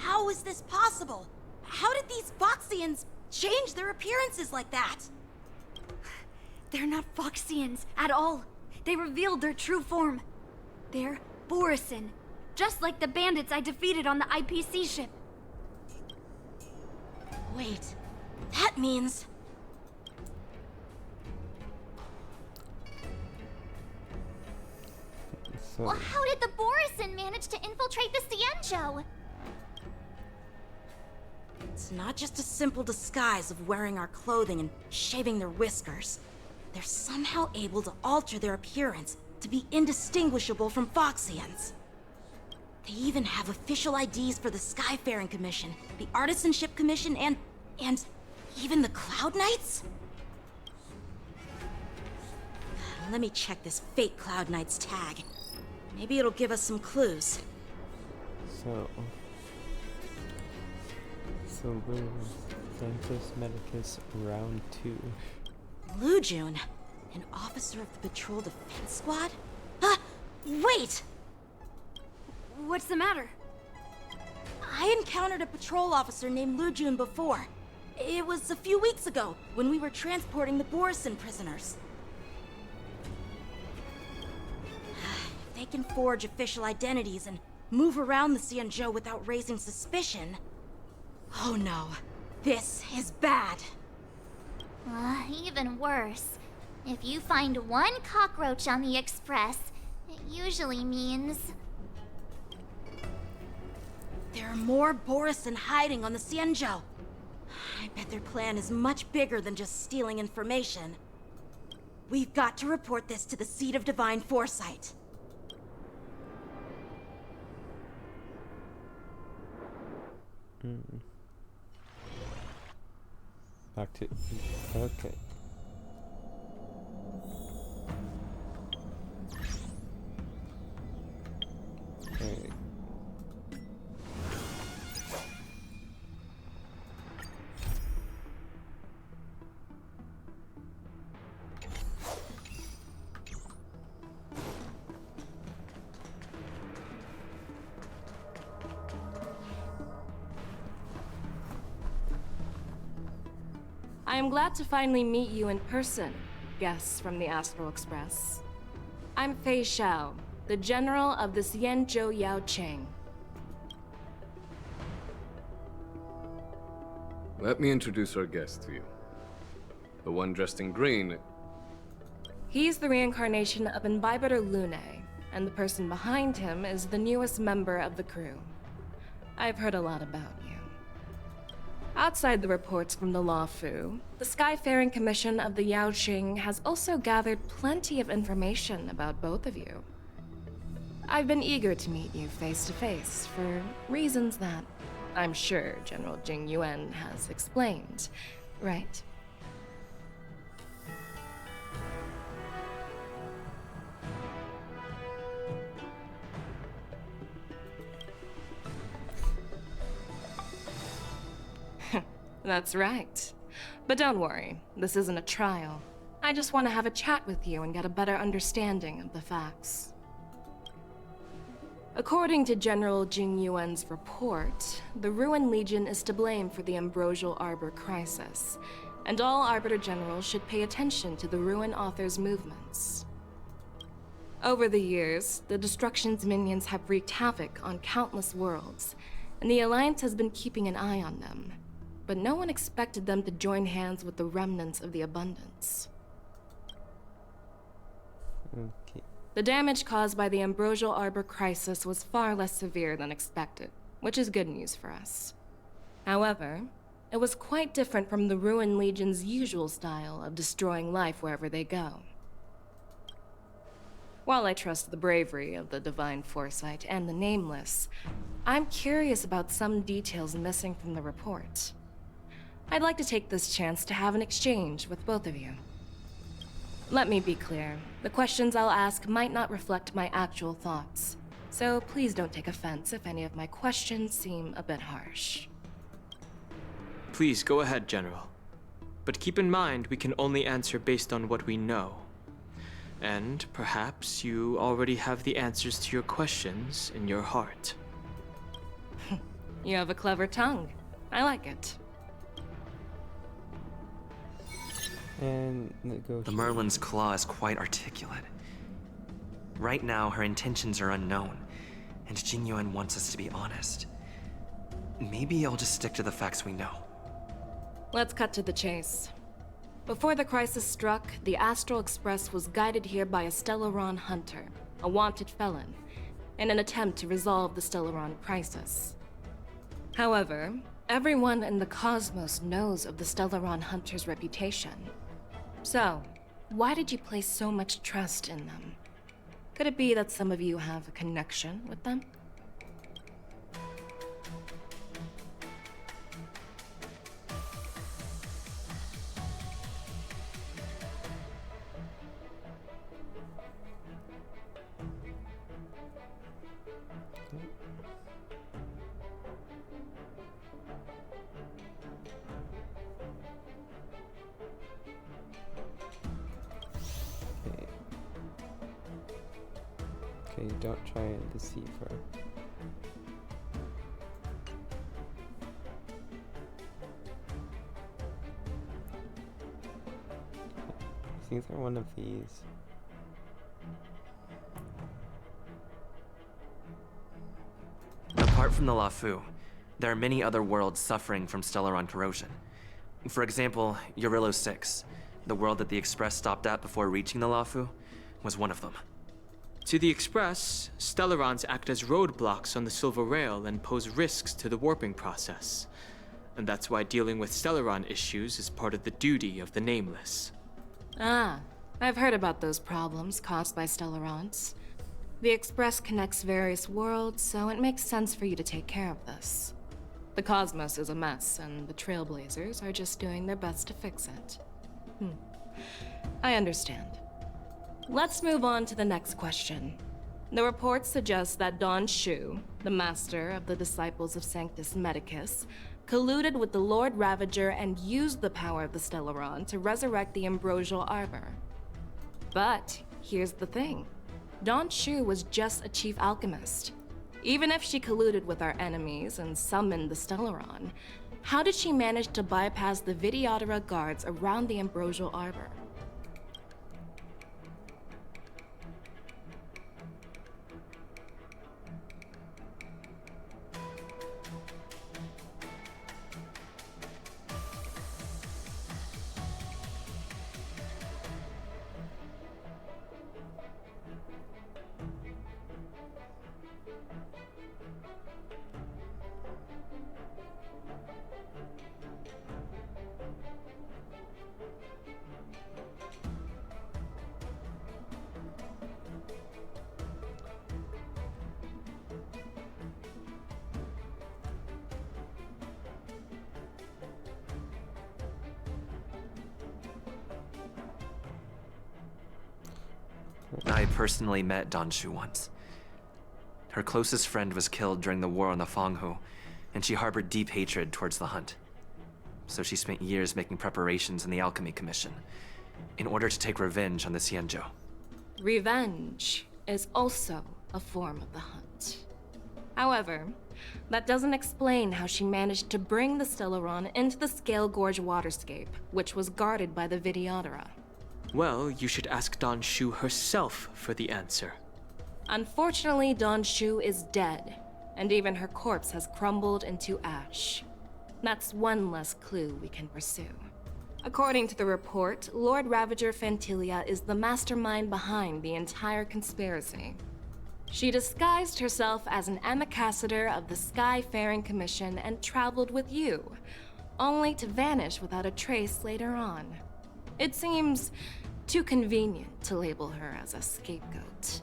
How is this possible? How did these Foxians change their appearances like that? They're not Foxians at all. They revealed their true form. They're Borisin, just like the bandits I defeated on the IPC ship. Wait, that means... So, Well, how did the Borisin manage to infiltrate the Xianzhou? It's not just a simple disguise of wearing our clothing and shaving their whiskers. They're somehow able to alter their appearance to be indistinguishable from Foxians. They even have official IDs for the Skyfaring Commission, the Artisanship Commission, and even the Cloud Knights? Let me check this fake Cloud Knight's tag. Maybe it'll give us some clues. so we're Sanctus Medicus round 2. Lu Jun, an officer of the Patrol Defense Squad? Wait! What's the matter? I encountered a patrol officer named Lu Jun before. It was a few weeks ago, when we were transporting the Borisin prisoners. If they can forge official identities and move around the Xianzhou without raising suspicion... Oh no, this is bad. Even worse. If you find one cockroach on the Express, it usually means... There are more Borisin hiding on the Xianzhou. I bet their plan is much bigger than just stealing information. We've got to report this to the Seat of Divine Foresight. Back to... Okay. Okay. I am glad to finally meet you in person, guests from the Astral Express. I'm Fei Xiao, the general of the Xianzhou Yaocheng. Let me introduce our guest to you. The one dressed in green. He's the reincarnation of Imbibitor Lune, and the person behind him is the newest member of the crew. I've heard a lot about you. Outside the reports from the Luofu, the Skyfaring Commission of the Yaoqing has also gathered plenty of information about both of you. I've been eager to meet you face to face for reasons that I'm sure General Jing Yuan has explained, right? That's right. But don't worry, this isn't a trial. I just want to have a chat with you and get a better understanding of the facts. According to General Jing Yuan's report, the Ruin Legion is to blame for the Ambrosial Arbor crisis, and all Arbiter Generals should pay attention to the Ruin Author's movements. Over the years, the Destruction's minions have wreaked havoc on countless worlds, and the Alliance has been keeping an eye on them. But no one expected them to join hands with the remnants of the Abundance. Okay. The damage caused by the Ambrosial Arbor crisis was far less severe than expected, which is good news for us. However, it was quite different from the Ruin Legion's usual style of destroying life wherever they go. While I trust the bravery of the Divine Foresight and the Nameless, I'm curious about some details missing from the report. I'd like to take this chance to have an exchange with both of you. Let me be clear, the questions I'll ask might not reflect my actual thoughts, so please don't take offense if any of my questions seem a bit harsh. Please go ahead, General. But keep in mind, we can only answer based on what we know. And perhaps you already have the answers to your questions in your heart. You have a clever tongue. I like it. And negotiate. The Merlin's claw is quite articulate. Right now, her intentions are unknown, and Jing Yuan wants us to be honest. Maybe I'll just stick to the facts we know. Let's cut to the chase. Before the crisis struck, the Astral Express was guided here by a Stellaron hunter, a wanted felon, in an attempt to resolve the Stellaron crisis. However, everyone in the cosmos knows of the Stellaron hunter's reputation. So, why did you place so much trust in them? Could it be that some of you have a connection with them? Okay, don't try and deceive her. It's either one of these. Apart from the Luofu, there are many other worlds suffering from Stellaron corrosion. For example, Eurillo 6, the world that the Express stopped at before reaching the Luofu, was one of them. To the Express, Stellarons act as roadblocks on the Silver Rail and pose risks to the warping process. And that's why dealing with Stellaron issues is part of the duty of the Nameless. Ah, I've heard about those problems caused by Stellarons. The Express connects various worlds, so it makes sense for you to take care of this. The cosmos is a mess, and the Trailblazers are just doing their best to fix it. I understand. Let's move on to the next question. The report suggests that Don Shu, the master of the Disciples of Sanctus Medicus, colluded with the Lord Ravager and used the power of the Stellaron to resurrect the Ambrosial Arbor. But here's the thing. Don Shu was just a chief alchemist. Even if she colluded with our enemies and summoned the Stellaron, how did she manage to bypass the Vidyadhara guards around the Ambrosial Arbor? I personally met Dan Shu once. Her closest friend was killed during the war on the Fanghu, and she harbored deep hatred towards the hunt. So she spent years making preparations in the Alchemy Commission, in order to take revenge on the Xianzhou. Revenge is also a form of the hunt. However, that doesn't explain how she managed to bring the Stellaron into the Scale Gorge waterscape, which was guarded by the Vidyadhara. Well, you should ask Dan Shu herself for the answer. Unfortunately, Dan Shu is dead, and even her corpse has crumbled into ash. That's one less clue we can pursue. According to the report, Lord Ravager Phantilia is the mastermind behind the entire conspiracy. She disguised herself as an ambassador of the Skyfaring Commission and traveled with you, only to vanish without a trace later on. It seems too convenient to label her as a scapegoat.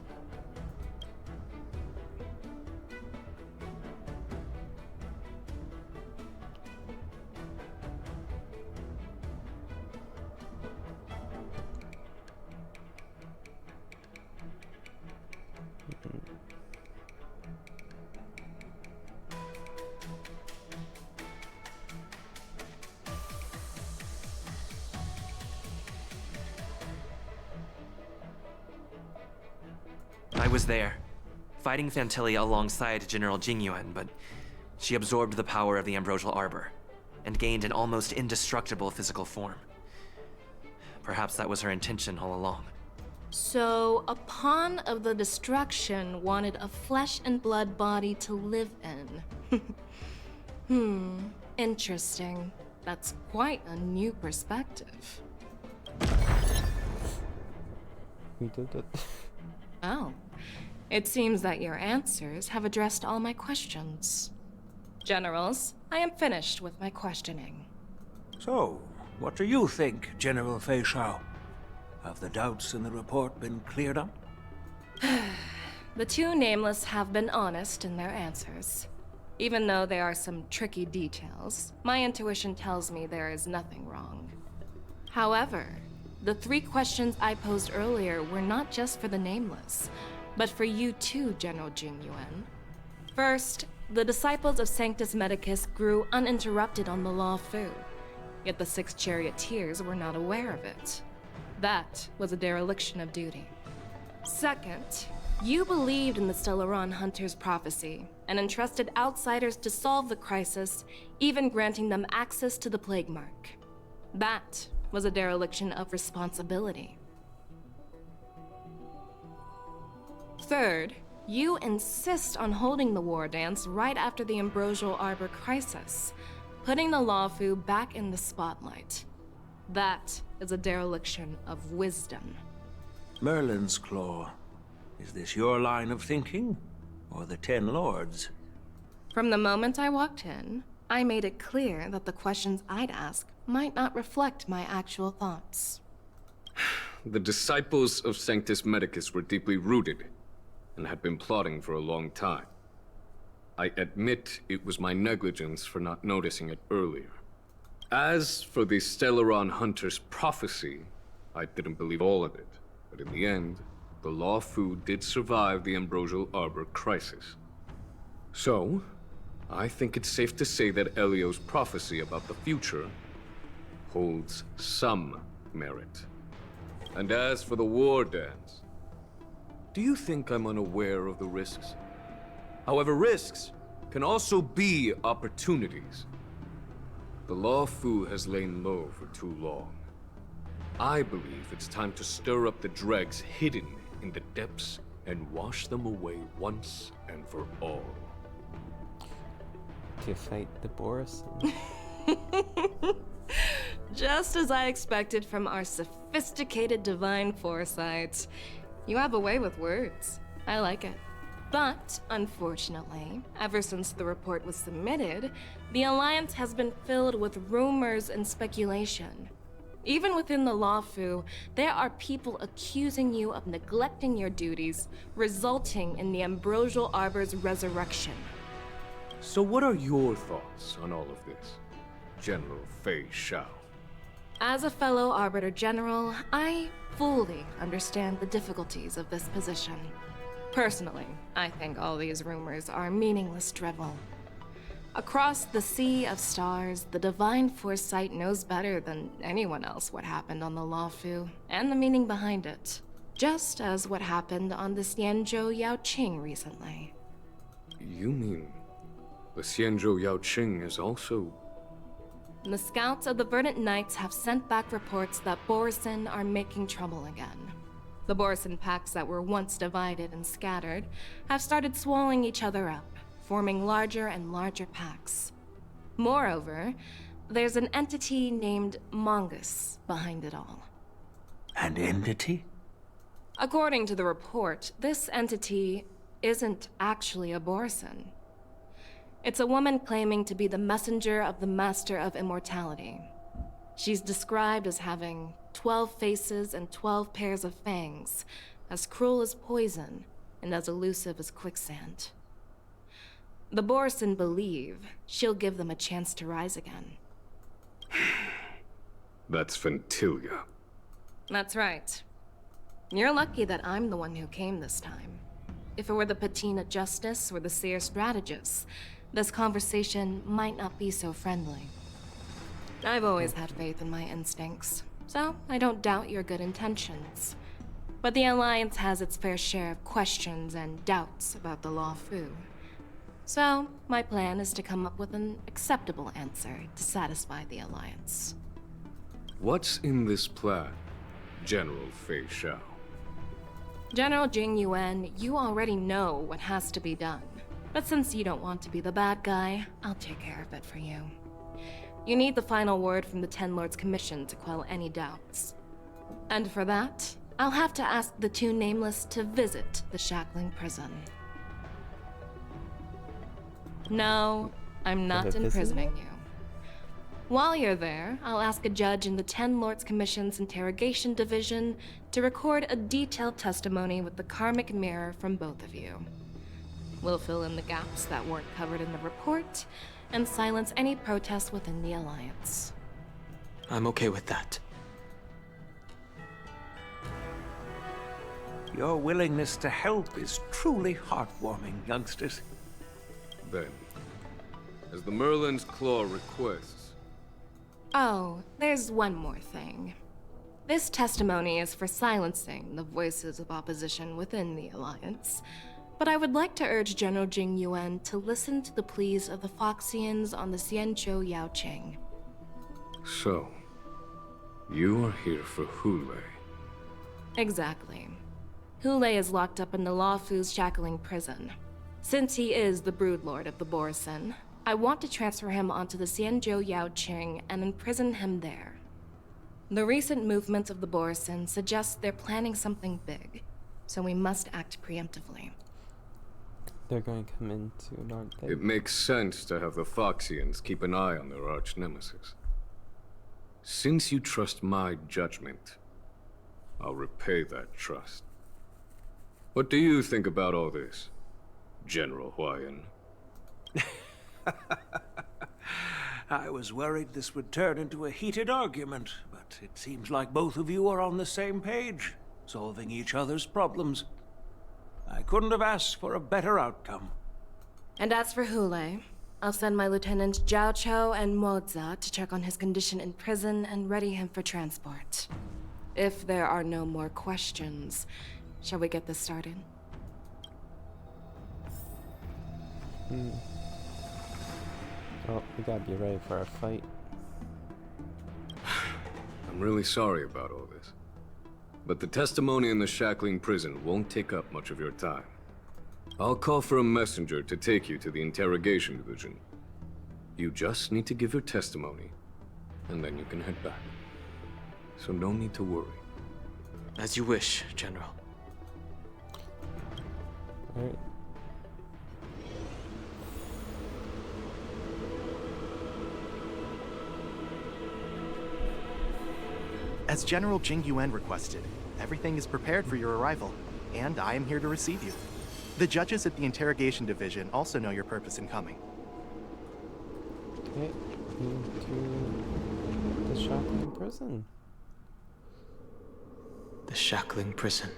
I was there, fighting Phantilia alongside General Jingyuan, but she absorbed the power of the Ambrosial Arbor and gained an almost indestructible physical form. Perhaps that was her intention all along. So, a pawn of the destruction wanted a flesh and blood body to live in. Interesting. That's quite a new perspective. We did it. Oh. It seems that your answers have addressed all my questions. Generals, I am finished with my questioning. So, what do you think, General Fei Shao? Have the doubts in the report been cleared up? The two Nameless have been honest in their answers. Even though there are some tricky details, my intuition tells me there is nothing wrong. However, the 3 questions I posed earlier were not just for the Nameless, but for you too, General Jingyuan. First, the disciples of Sanctus Medicus grew uninterrupted on the Law Fu, yet the 6 charioteers were not aware of it. That was a dereliction of duty. Second, you believed in the Stellaron Hunter's prophecy and entrusted outsiders to solve the crisis, even granting them access to the Plague Mark. That was a dereliction of responsibility. Third, you insist on holding the war dance right after the Ambrosial Arbor crisis, putting the Lawfu back in the spotlight. That is a dereliction of wisdom. Merlin's Claw. Is this your line of thinking, or the 10 Lords? From the moment I walked in, I made it clear that the questions I'd ask might not reflect my actual thoughts. The disciples of Sanctus Medicus were deeply rooted and had been plotting for a long time. I admit it was my negligence for not noticing it earlier. As for the Stellaron Hunter's prophecy, I didn't believe all of it, but in the end, the Law Fu did survive the Ambrosial Arbor crisis. So, I think it's safe to say that Elio's prophecy about the future holds some merit. And as for the war dance, do you think I'm unaware of the risks? However, risks can also be opportunities. The Law Fu has lain low for too long. I believe it's time to stir up the dregs hidden in the depths and wash them away once and for all. To fight the Boris? Just as I expected from our sophisticated divine foresight. You have a way with words. I like it. But, unfortunately, ever since the report was submitted, the Alliance has been filled with rumors and speculation. Even within the Lawfu, there are people accusing you of neglecting your duties, resulting in the Ambrosial Arbor's resurrection. So what are your thoughts on all of this, General Fei Shao? As a fellow Arbiter General, I fully understand the difficulties of this position. Personally, I think all these rumors are meaningless drivel. Across the sea of stars, the Divine Foresight knows better than anyone else what happened on the Luofu, and the meaning behind it. Just as what happened on the Xianzhou Yaoqing recently. You mean the Xianzhou Yaoqing is also... The scouts of the Verdant Knights have sent back reports that Borisin are making trouble again. The Borisin packs that were once divided and scattered have started swallowing each other up, forming larger and larger packs. Moreover, there's an entity named Mongus behind it all. An entity? According to the report, this entity isn't actually a Borisin. It's a woman claiming to be the messenger of the Master of Immortality. She's described as having 12 faces and 12 pairs of fangs, as cruel as poison, and as elusive as quicksand. The Borisin believe she'll give them a chance to rise again. That's Ventilia. That's right. You're lucky that I'm the one who came this time. If it were the Patina Justice or the Seer Strategist, this conversation might not be so friendly. I've always had faith in my instincts, so I don't doubt your good intentions. But the Alliance has its fair share of questions and doubts about the Luofu. So, my plan is to come up with an acceptable answer to satisfy the Alliance. What's in this plan, General Fei Shao? General Jing Yuan, you already know what has to be done. But since you don't want to be the bad guy, I'll take care of it for you. You need the final word from the Ten Lords Commission to quell any doubts. And for that, I'll have to ask the two Nameless to visit the Shackling Prison. No, I'm not imprisoning you. While you're there, I'll ask a judge in the Ten Lords Commission's Interrogation Division to record a detailed testimony with the karmic mirror from both of you. We'll fill in the gaps that weren't covered in the report, and silence any protests within the Alliance. I'm okay with that. Your willingness to help is truly heartwarming, youngsters. Then, as the Merlin's Claw requests... Oh, there's one more thing. This testimony is for silencing the voices of opposition within the Alliance, but I would like to urge General Jing Yuan to listen to the pleas of the Foxians on the Xianzhou Yaoqing. So, you are here for Hule. Exactly. Hule is locked up in the Luofu's Shackling Prison. Since he is the Broodlord of the Borisin, I want to transfer him onto the Xianzhou Yaoqing and imprison him there. The recent movements of the Borisin suggest they're planning something big, so we must act preemptively. They're going to come into it, aren't they? It makes sense to have the Foxians keep an eye on their arch-nemesis. Since you trust my judgment, I'll repay that trust. What do you think about all this, General Huayan? I was worried this would turn into a heated argument, but it seems like both of you are on the same page, solving each other's problems. I couldn't have asked for a better outcome. And as for Hule, I'll send my Lieutenants Zhao Chou and Moza to check on his condition in prison and ready him for transport. If there are no more questions, shall we get this started? Oh, we gotta be ready for a fight. I'm really sorry about all this. But the testimony in the Shackling Prison won't take up much of your time. I'll call for a messenger to take you to the Interrogation Division. You just need to give your testimony, and then you can head back. So no need to worry. As you wish, General. Alright. As General Jing Yuan requested, everything is prepared for your arrival, and I am here to receive you. The judges at the Interrogation Division also know your purpose in coming. Okay, into The Shackling Prison. The Shackling Prison.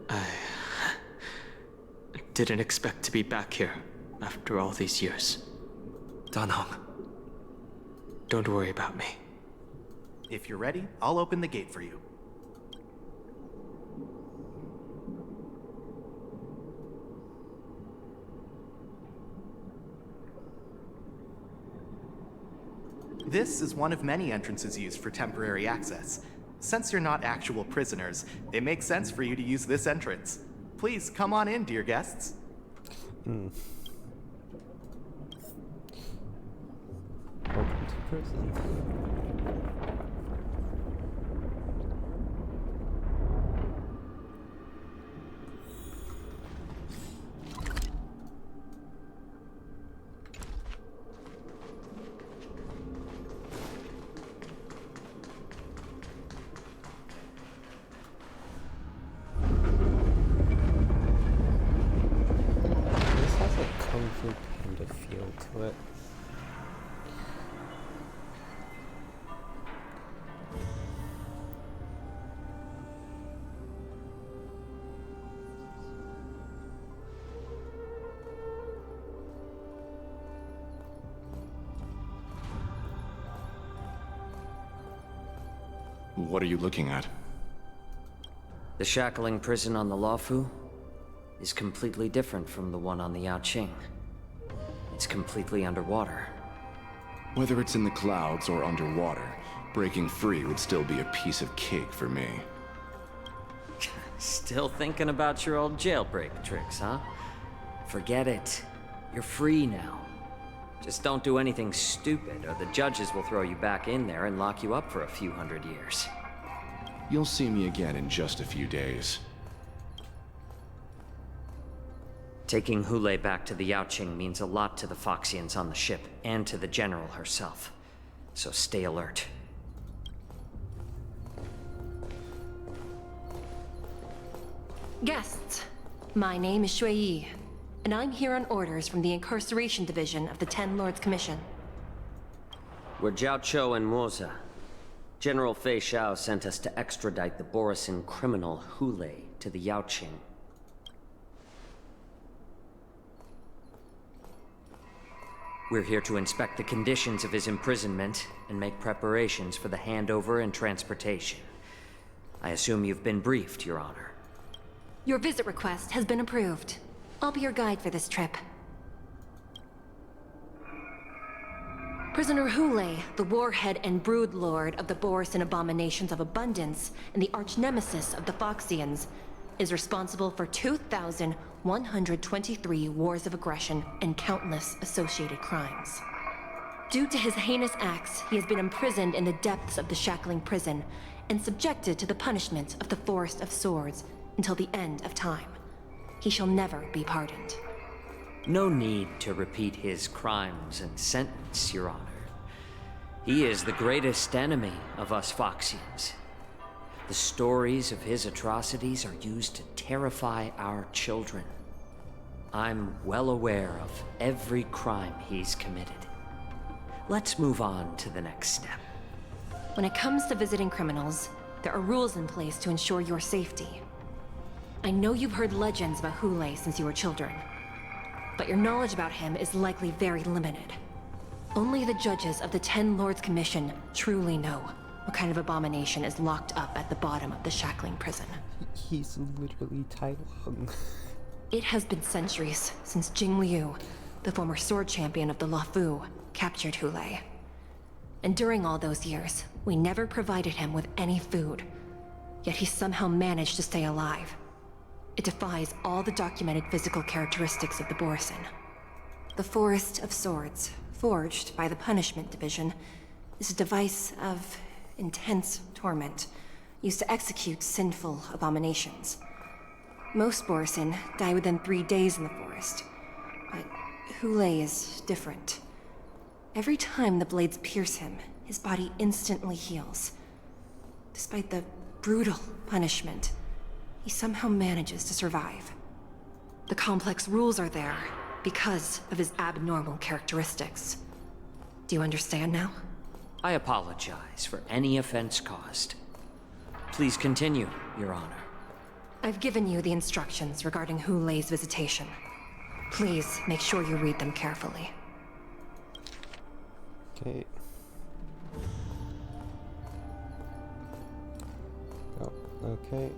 I didn't expect to be back here after all these years. Dan Heng. Don't worry about me. If you're ready, I'll open the gate for you. This is one of many entrances used for temporary access. Since you're not actual prisoners, it makes sense for you to use this entrance. Please come on in, dear guests. Welcome to prison. Kind of feel to it. What are you looking at? The Shackling Prison on the Luofu is completely different from the one on the Yaoqing. It's completely underwater. Whether it's in the clouds or underwater, breaking free would still be a piece of cake for me. Still thinking about your old jailbreak tricks, huh? Forget it. You're free now. Just don't do anything stupid, or the judges will throw you back in there and lock you up for a few hundred years. You'll see me again in just a few days. Taking Hule back to the Yaoqing means a lot to the Foxians on the ship, and to the General herself. So stay alert. Guests, my name is Shui Yi, and I'm here on orders from the Incarceration Division of the Ten Lords Commission. We're Jiao Cho and Moza. General Fei Xiao sent us to extradite the Borisin criminal Hule to the Yaoqing. We're here to inspect the conditions of his imprisonment and make preparations for the handover and transportation. I assume you've been briefed, Your Honor. Your visit request has been approved. I'll be your guide for this trip. Prisoner Hule, the warhead and brood lord of the Borisin Abominations of Abundance and the arch-nemesis of the Foxians, is responsible for 2,123 wars of aggression and countless associated crimes. Due to his heinous acts, he has been imprisoned in the depths of the Shackling Prison and subjected to the punishment of the Forest of Swords until the end of time. He shall never be pardoned. No need to repeat his crimes and sentence, Your Honor. He is the greatest enemy of us Foxians. The stories of his atrocities are used to terrify our children. I'm well aware of every crime he's committed. Let's move on to the next step. When it comes to visiting criminals, there are rules in place to ensure your safety. I know you've heard legends about Hule since you were children, but your knowledge about him is likely very limited. Only the judges of the Ten Lords Commission truly know what kind of abomination is locked up at the bottom of the Shackling Prison. He's literally Tai Lung. It has been centuries since Jing Liu, the former sword champion of the Luofu, captured Hule. And during all those years, we never provided him with any food. Yet he somehow managed to stay alive. It defies all the documented physical characteristics of the Borisin. The Forest of Swords, forged by the Punishment Division, is a device of intense torment, used to execute sinful abominations. Most Borisin die within 3 days in the forest, but Hule is different. Every time the blades pierce him, his body instantly heals. Despite the brutal punishment, he somehow manages to survive. The complex rules are there because of his abnormal characteristics. Do you understand now? I apologize for any offense caused. Please continue, Your Honor. I've given you the instructions regarding Hulei's visitation. Please make sure you read them carefully. Okay. Oh, okay.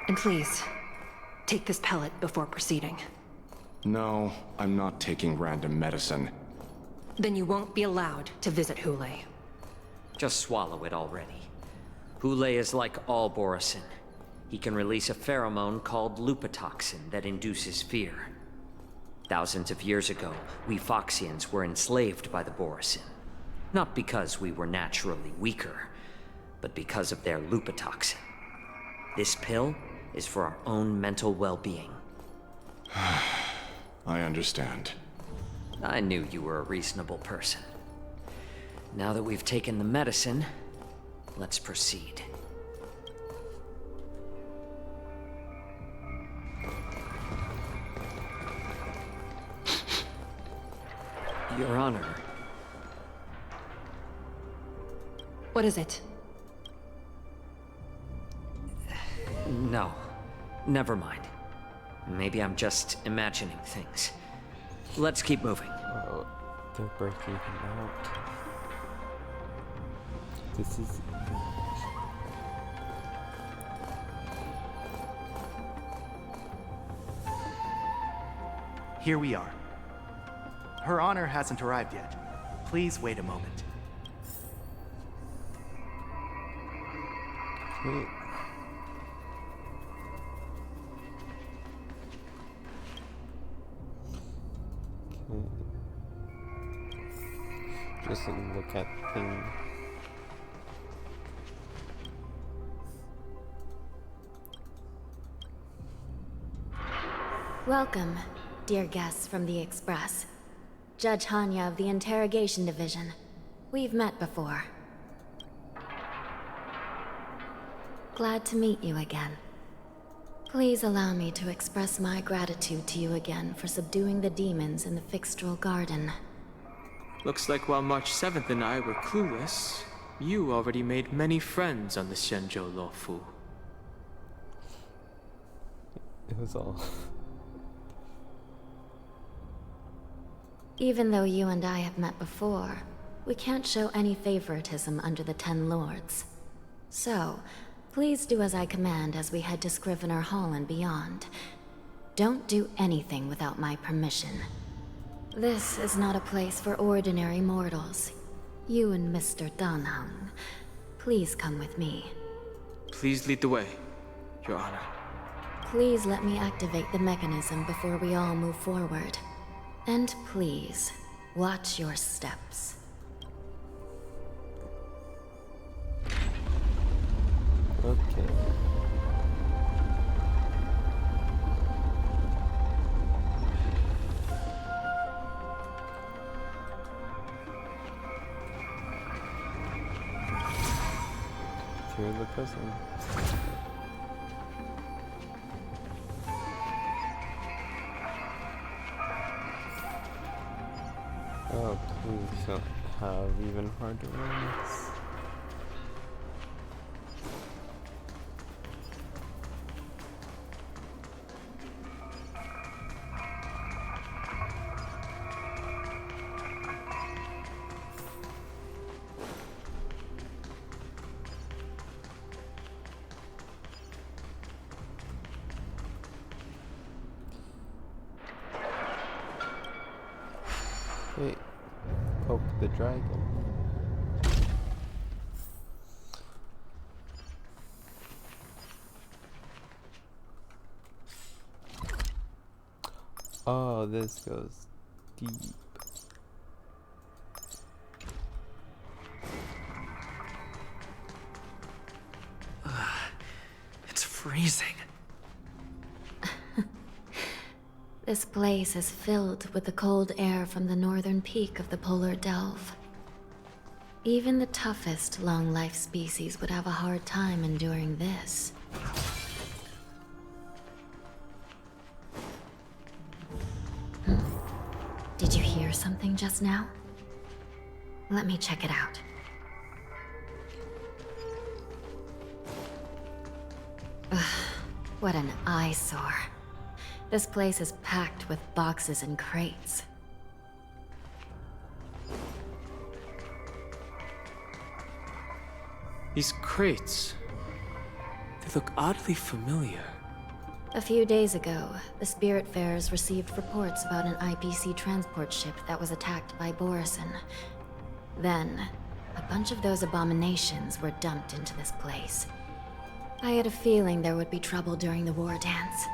And please, take this pellet before proceeding. No, I'm not taking random medicine. Then you won't be allowed to visit Hulei. Just swallow it already. Hulei is like all Borisin. He can release a pheromone called lupatoxin that induces fear. Thousands of years ago, we Foxians were enslaved by the Borisin. Not because we were naturally weaker, but because of their lupatoxin. This pill is for our own mental well-being. I understand. I knew you were a reasonable person. Now that we've taken the medicine, let's proceed. Your Honor. What is it? No. Never mind. Maybe I'm just imagining things. Let's keep moving. Oh, they're breaking him out. This is... Here we are. Her Honor hasn't arrived yet. Please wait a moment. Okay. Just look at things. Welcome, dear guests from the Express. Judge Hanya of the Interrogation Division. We've met before. Glad to meet you again. Please allow me to express my gratitude to you again for subduing the demons in the Fixtral Garden. Looks like while March 7th and I were clueless, you already made many friends on the Xianzhou Luofu. It was all... Even though you and I have met before, we can't show any favoritism under the Ten Lords. So, please do as I command as we head to Scrivener Hall and beyond. Don't do anything without my permission. This is not a place for ordinary mortals. You and Mr. Danheng, please come with me. Please lead the way, Your Honor. Please let me activate the mechanism before we all move forward. And please, watch your steps. Okay. Through the prison. Oh, please don't have even harder ones. Wait, poke the dragon. Oh, this goes deep. It's freezing. This place is filled with the cold air from the northern peak of the polar delve. Even the toughest long-life species would have a hard time enduring this. Did you hear something just now? Let me check it out. Ugh, what an eyesore. This place is packed with boxes and crates. These crates, they look oddly familiar. A few days ago, the Spiritfarers received reports about an IPC transport ship that was attacked by Borison. Then, a bunch of those abominations were dumped into this place. I had a feeling there would be trouble during the war dance.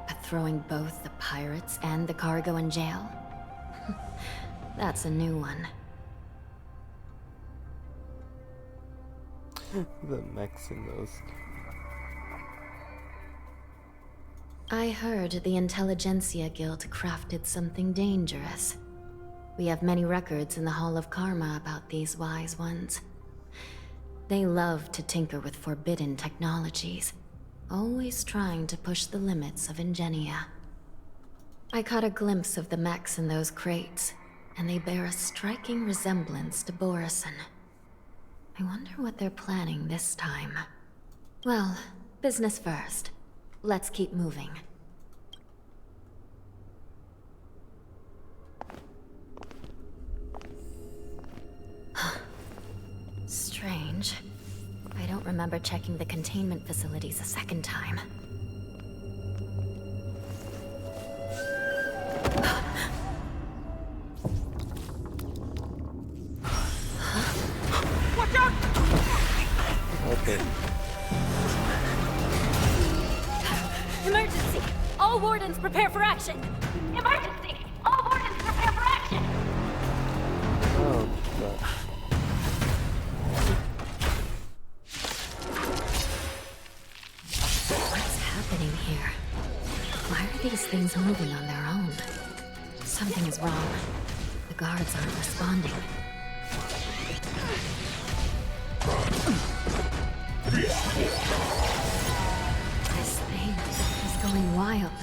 But throwing both the pirates and the cargo in jail? That's a new one. The mechs in those. I heard the Intelligentsia Guild crafted something dangerous. We have many records in the Hall of Karma about these wise ones. They love to tinker with forbidden technologies, always trying to push the limits of Ingenia. I caught a glimpse of the mechs in those crates, and they bear a striking resemblance to Borison. I wonder what they're planning this time. Well, business first. Let's keep moving. Strange. I don't remember checking the containment facilities a second time. Watch out! Okay. Emergency! All wardens prepare for action! Emergency! All wardens prepare for action! Oh, God. What's happening here? Why are these things moving on their own? Something is wrong. The guards aren't responding. This thing is going wild,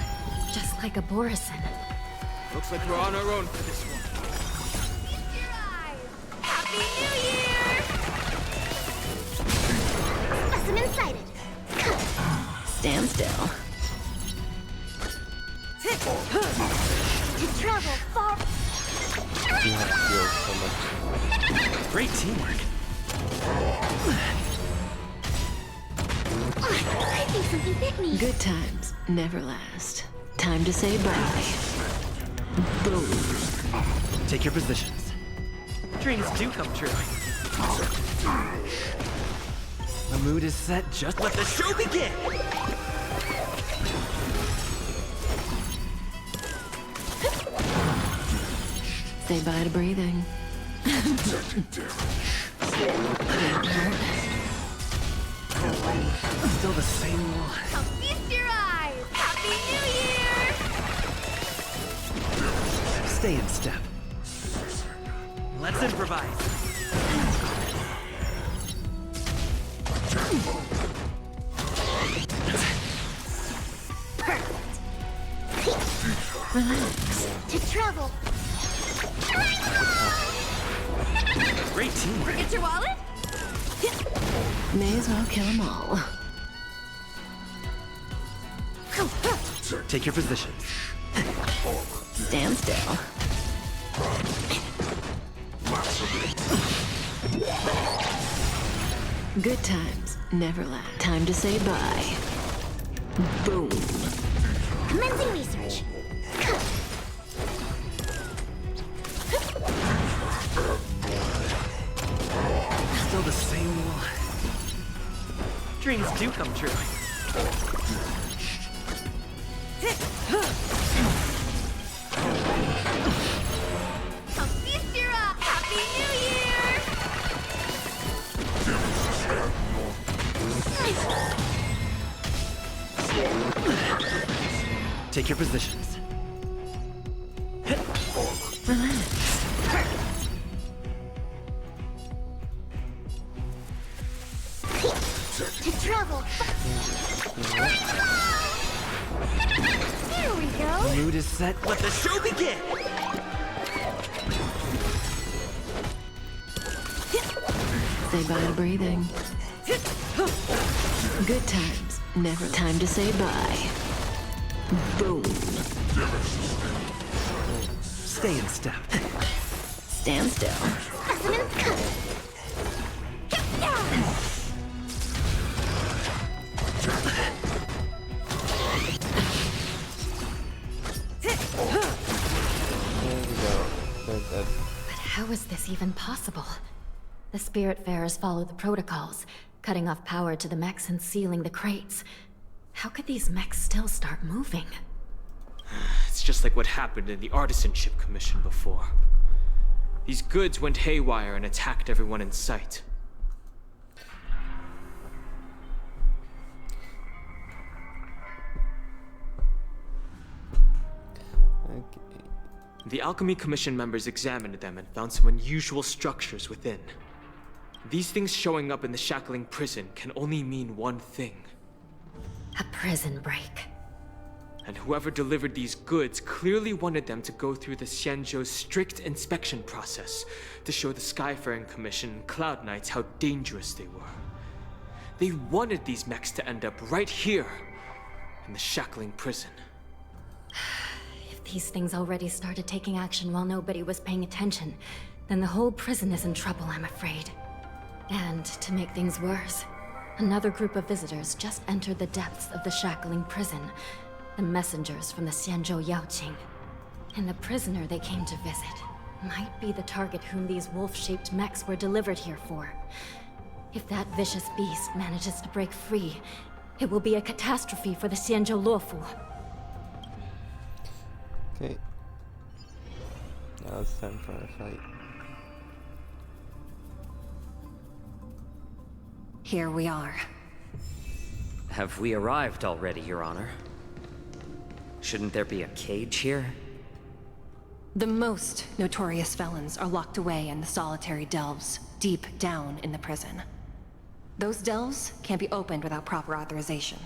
just like a Borison. Looks like we're on our own for this one. Happy New Year! Specimen sighted. Stand still. To travel far. You have to deal so much. Great teamwork. I think something bit me. Good times never last. Time to say bye. Boom. Take your positions. Dreams do come true. The mood is set. Just let the show begin. Say bye to breathing. Still the same one. Now feast your eyes. Happy New Year! Stay in step. Let's improvise. Relax. To travel. Great team. Forget your wallet? May as well kill them all. Take your positions. Stand still. Good times never last. Time to say bye. Boom. Commencing research. Still the same. Dreams do come true. Happy New Year! Take your positions. To travel. Here we go. Mood is set. Let the show begin. Say bye to breathing. Good times never. Time to say bye. Boom. Stay in step. Stand still. Resonance cut. There we go. They're dead. But how is this even possible? The Spiritfarers follow the protocols, cutting off power to the mechs and sealing the crates. How could these mechs still start moving? It's just like what happened in the Artisanship Commission before. These goods went haywire and attacked everyone in sight. Okay. The Alchemy Commission members examined them and found some unusual structures within. These things showing up in the Shackling prison can only mean one thing. A prison break. And whoever delivered these goods clearly wanted them to go through the Xianzhou's strict inspection process to show the Skyfaring Commission and Cloud Knights how dangerous they were. They wanted these mechs to end up right here, in the Shackling prison. If these things already started taking action while nobody was paying attention, then the whole prison is in trouble, I'm afraid. And to make things worse, another group of visitors just entered the depths of the Shackling prison. The messengers from the Xianzhou Yaoqing. And the prisoner they came to visit might be the target whom these wolf-shaped mechs were delivered here for. If that vicious beast manages to break free, it will be a catastrophe for the Xianzhou Luofu. Okay. Now it's time for a fight. Here we are. Have we arrived already, Your Honor? Shouldn't there be a cage here? The most notorious felons are locked away in the solitary delves, deep down in the prison. Those delves can't be opened without proper authorization.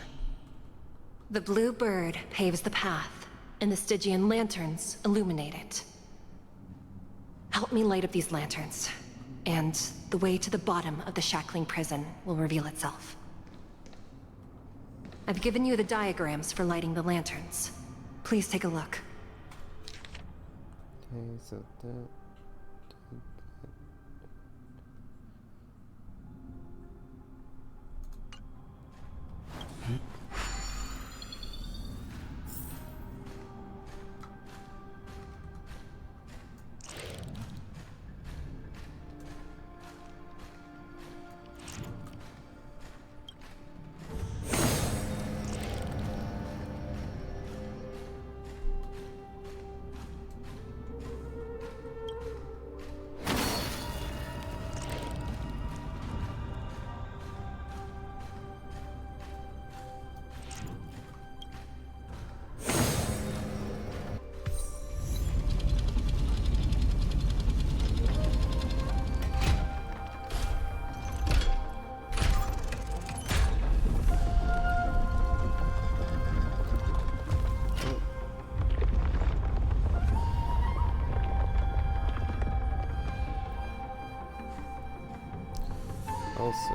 The Blue Bird paves the path, and the Stygian lanterns illuminate it. Help me light up these lanterns, and the way to the bottom of the Shackling prison will reveal itself. I've given you the diagrams for lighting the lanterns. Please take a look. Okay, so that... also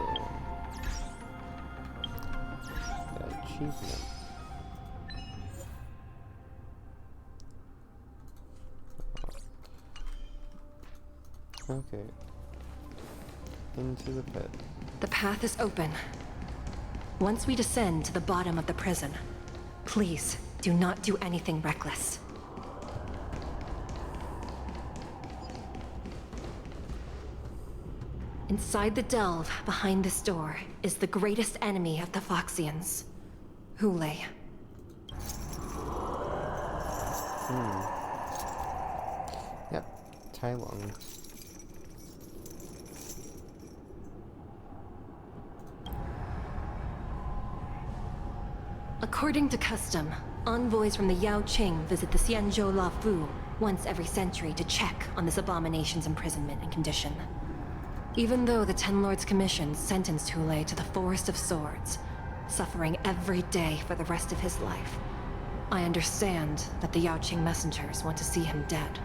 the achievement. Okay. Into the pit. The path is open. Once we descend to the bottom of the prison, please do not do anything reckless. Inside the delve, behind this door, is the greatest enemy of the Foxians, Hule. Yep, Tai Lung. According to custom, envoys from the Yao Qing visit the Xianzhou Lafu once every century to check on this abomination's imprisonment and condition. Even though the Ten Lords Commission sentenced Hule to the Forest of Swords, suffering every day for the rest of his life, I understand that the Yao Qing messengers want to see him dead.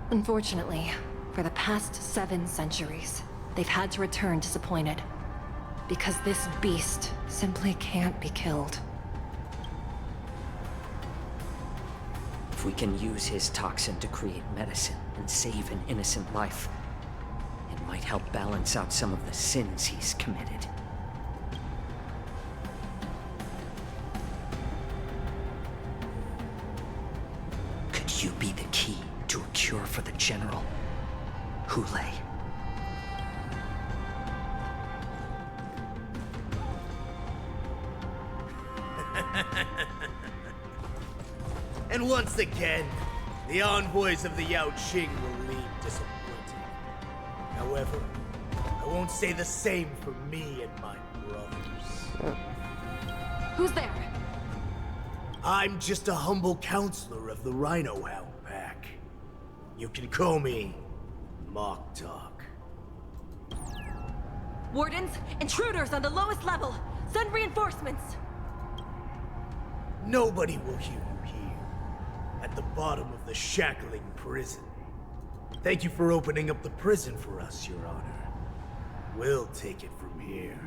Unfortunately, for the past 7 centuries, they've had to return disappointed, because this beast simply can't be killed. If we can use his toxin to create medicine and save an innocent life, it might help balance out some of the sins he's committed. Could you be the key to a cure for the General, Hule? And once again, the envoys of the Yao Qing will leave disappointed. However, I won't say the same for me and my brothers. Who's there? I'm just a humble counselor of the Rhino Hound Pack. You can call me Mok Talk. Wardens, intruders on the lowest level! Send reinforcements! Nobody will hear you here, at the bottom of the shackling prison. Thank you for opening up the prison for us, Your Honor. We'll take it from here.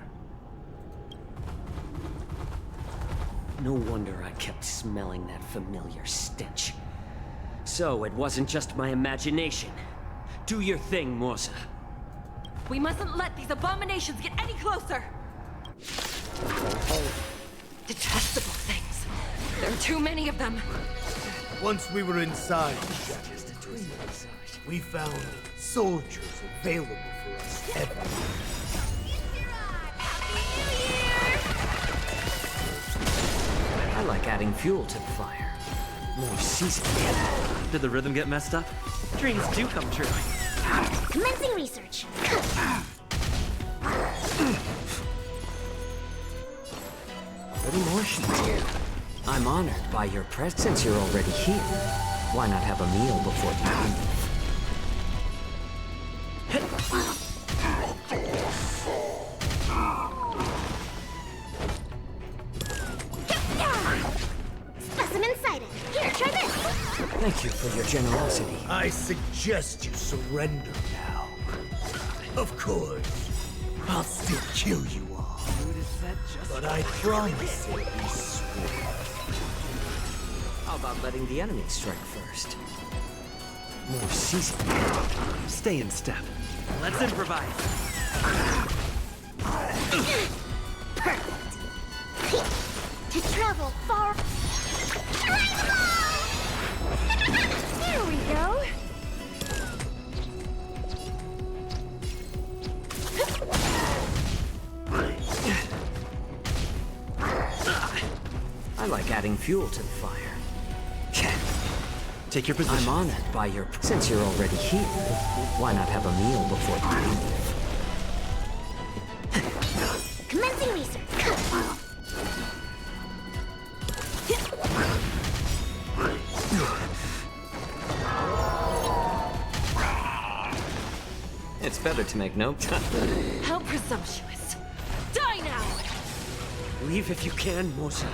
No wonder I kept smelling that familiar stench. So it wasn't just my imagination. Do your thing, Morza. We mustn't let these abominations get any closer! Detestable things. There are too many of them. Once we were inside the shackling prison, we found soldiers available for us everywhere. I like adding fuel to the fire. More seasoning. Did the rhythm get messed up? Dreams do come true. Commencing research. Little more sheets. I'm honored by your presence. Since you're already here, why not have a meal before you leave? Specimen sighted. Here, try this. Thank you for your generosity. I suggest you surrender now. Of course, I'll still kill you all. But I promise it'll be swift. How about letting the enemy strike first? More seasoning. Stay in step. Let's improvise. To travel far. There we go. I like adding fuel to the fire. Take your position. I'm honored by your... Since you're already here, why not have a meal before you leave? Commencing research. It's better to make notes. How presumptuous. Die now! Leave if you can, Morza.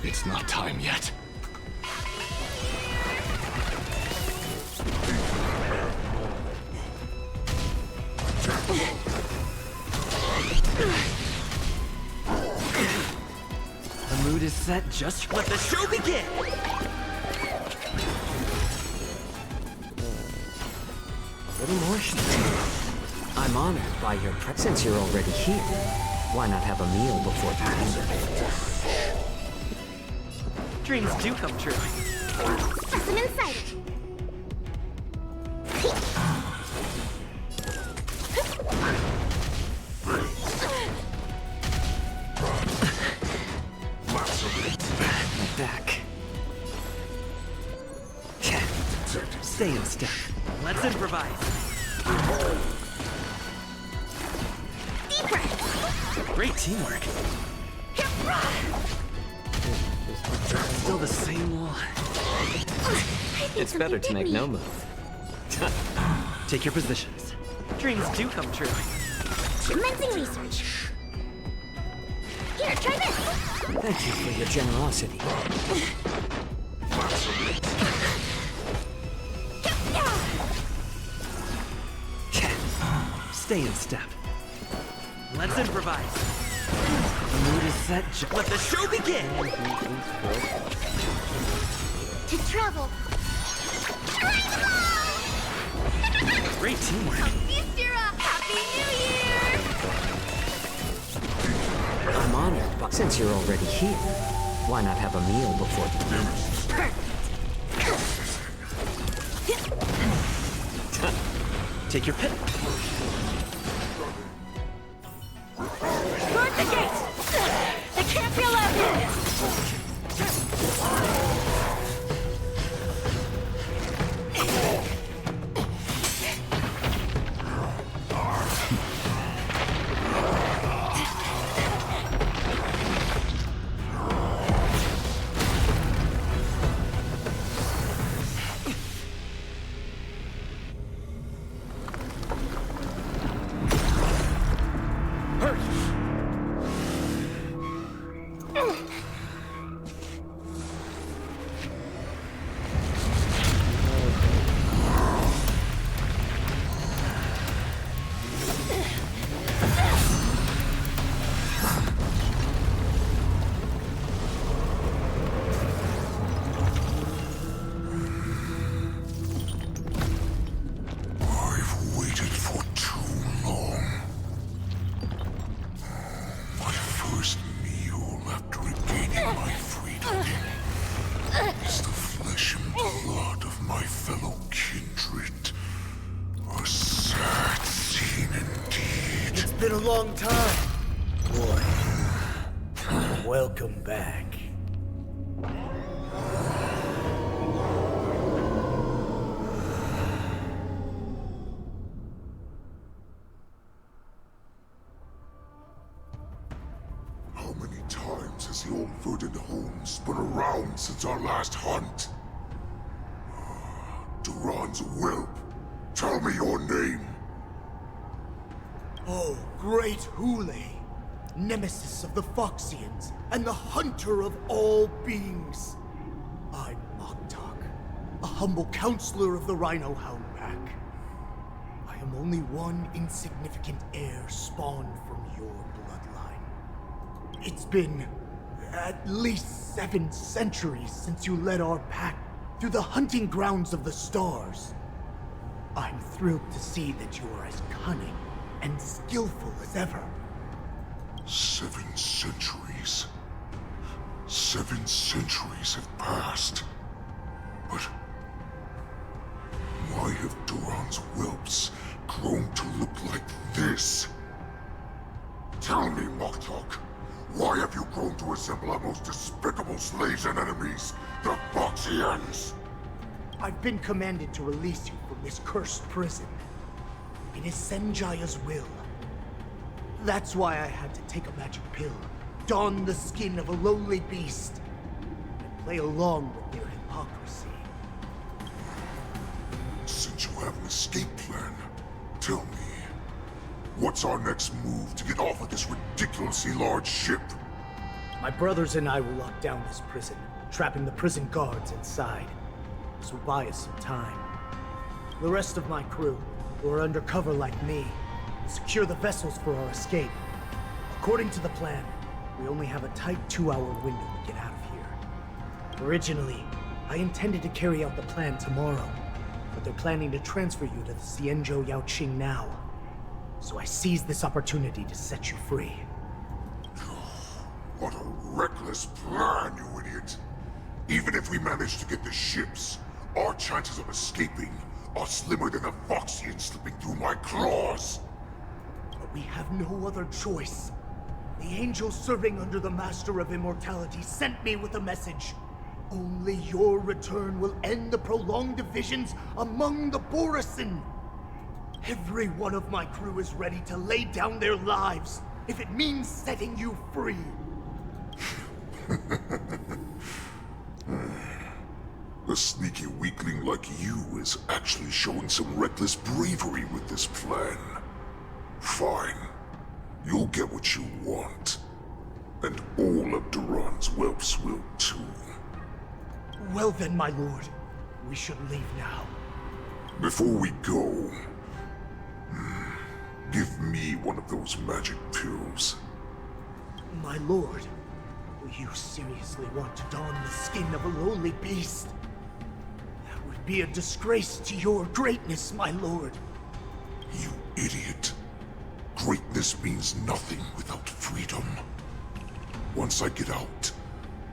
It's not time yet. The mood is set, just let the show begin! A little more I'm honored by your presence. Since you're already here, why not have a meal before you? dreams do come true. Specimen sighted. Back. Stay in step. Let's improvise. Deep breath. Great teamwork. Still the same wall. It's better to make no move. Take your positions. Dreams do come true. Commencing research. Here, try this. Thank you for your generosity. Stay in step. Let's improvise. The mood is set. Let the show begin. To travel. Great teamwork. Happy New Year! I'm honored, but since you're already here, why not have a meal before the meal? Take your pick. Guard the gate! They can't be allowed in! Been a long time, boy. Welcome back. How many times has the old verdant home spun around since our last hunt? Duran's whelp, tell me your name. Oh, great Hule, nemesis of the Foxians, and the hunter of all beings. I'm Moktok, a humble counselor of the Rhino Hound Pack. I am only one insignificant heir spawned from your bloodline. It's been at least 7 centuries since you led our pack through the hunting grounds of the stars. I'm thrilled to see that you are as cunning and skillful as ever. 7 centuries. 7 centuries have passed. But why have Duran's whelps grown to look like this? Tell me, Moktok, why have you grown to resemble our most despicable slaves and enemies, the Foxians? I've been commanded to release you from this cursed prison. It is Senjaya's will. That's why I had to take a magic pill, don the skin of a lowly beast, and play along with their hypocrisy. Since you have an escape plan, tell me, what's our next move to get off of this ridiculously large ship? My brothers and I will lock down this prison, trapping the prison guards inside. This will buy us some time. The rest of my crew, who are undercover like me, will secure the vessels for our escape. According to the plan, we only have a tight 2-hour window to get out of here. Originally, I intended to carry out the plan tomorrow, but they're planning to transfer you to the Xianzhou Yaoqing now. So I seized this opportunity to set you free. What a reckless plan, you idiot! Even if we manage to get the ships, our chances of escaping are slimmer than a Foxian slipping through my claws! But we have no other choice. The angel serving under the Master of Immortality sent me with a message. Only your return will end the prolonged divisions among the Borisin. Every one of my crew is ready to lay down their lives if it means setting you free. A sneaky weakling like you is actually showing some reckless bravery with this plan. Fine. You'll get what you want. And all of Duran's whelps will too. Well then, my lord. We should leave now. Before we go, give me one of those magic pills. My lord, will you seriously want to don the skin of a lowly beast? That would be a disgrace to your greatness, my lord. You idiot. Greatness means nothing without freedom. Once I get out,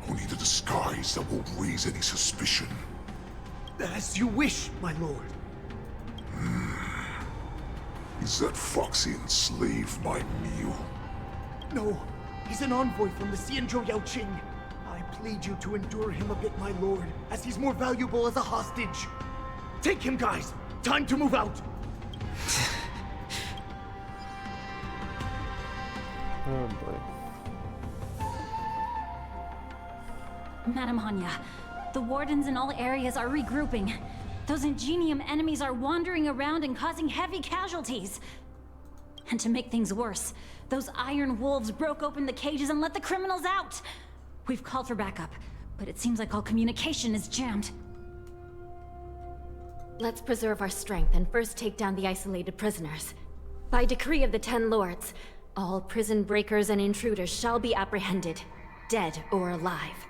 I'll need a disguise that won't raise any suspicion. As you wish, my lord. Is that Foxian slave my meal? No, he's an envoy from the Xianzhou Yaoqing. I plead you to endure him a bit, my lord, as he's more valuable as a hostage. Take him, guys! Time to move out! Oh boy. Madam Hanya, the wardens in all areas are regrouping. Those Ingenium enemies are wandering around and causing heavy casualties. And to make things worse, those iron wolves broke open the cages and let the criminals out. We've called for backup, but it seems like all communication is jammed. Let's preserve our strength and first take down the isolated prisoners. By decree of the Ten Lords, all prison breakers and intruders shall be apprehended, dead or alive.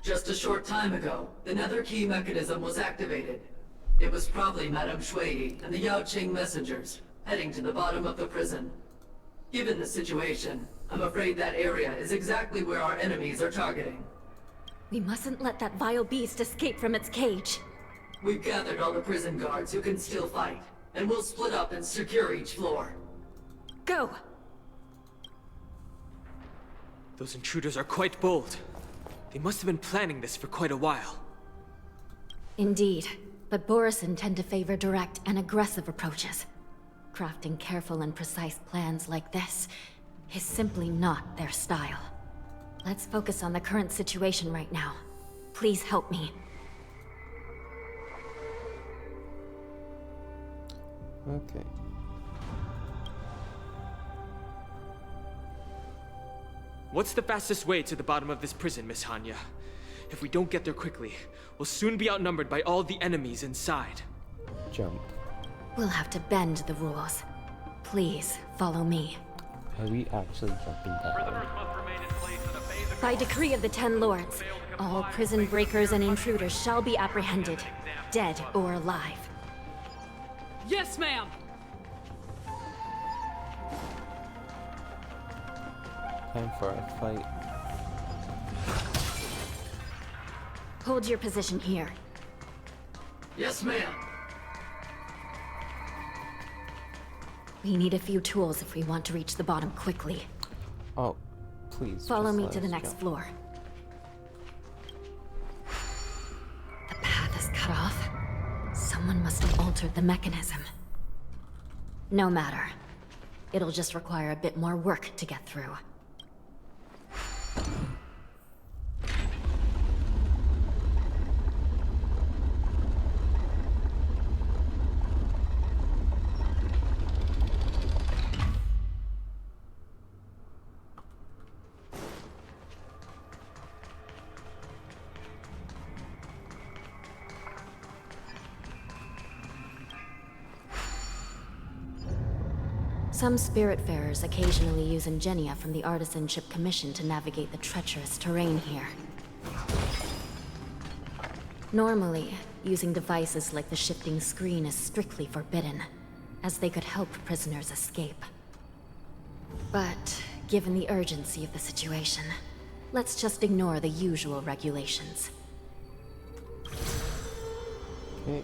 Just a short time ago, the Nether Key mechanism was activated. It was probably Madame Shui and the Yaoqing messengers, heading to the bottom of the prison. Given the situation, I'm afraid that area is exactly where our enemies are targeting. We mustn't let that vile beast escape from its cage. We've gathered all the prison guards who can still fight, and we'll split up and secure each floor. Go! Those intruders are quite bold. They must have been planning this for quite a while. Indeed, but Borisin tend to favor direct and aggressive approaches. Crafting careful and precise plans like this is simply not their style. Let's focus on the current situation right now. Please help me. Okay. What's the fastest way to the bottom of this prison, Miss Hanya? If we don't get there quickly, we'll soon be outnumbered by all the enemies inside. Jump. We'll have to bend the rules. Please, follow me. Are we actually jumping that way? By decree of the Ten Lords, all prison breakers and intruders shall be apprehended, dead or alive. Yes, ma'am! Time for a fight. Hold your position here. Yes, ma'am. We need a few tools if we want to reach the bottom quickly. Oh, please. Follow just me let to the us next jump. floor. The path is cut off. Someone must have altered the mechanism. No matter. It'll just require a bit more work to get through. Some Spiritfarers occasionally use Ingenia from the Artisanship Commission to navigate the treacherous terrain here. Normally, using devices like the shifting screen is strictly forbidden, as they could help prisoners escape. But, given the urgency of the situation, let's just ignore the usual regulations. Okay.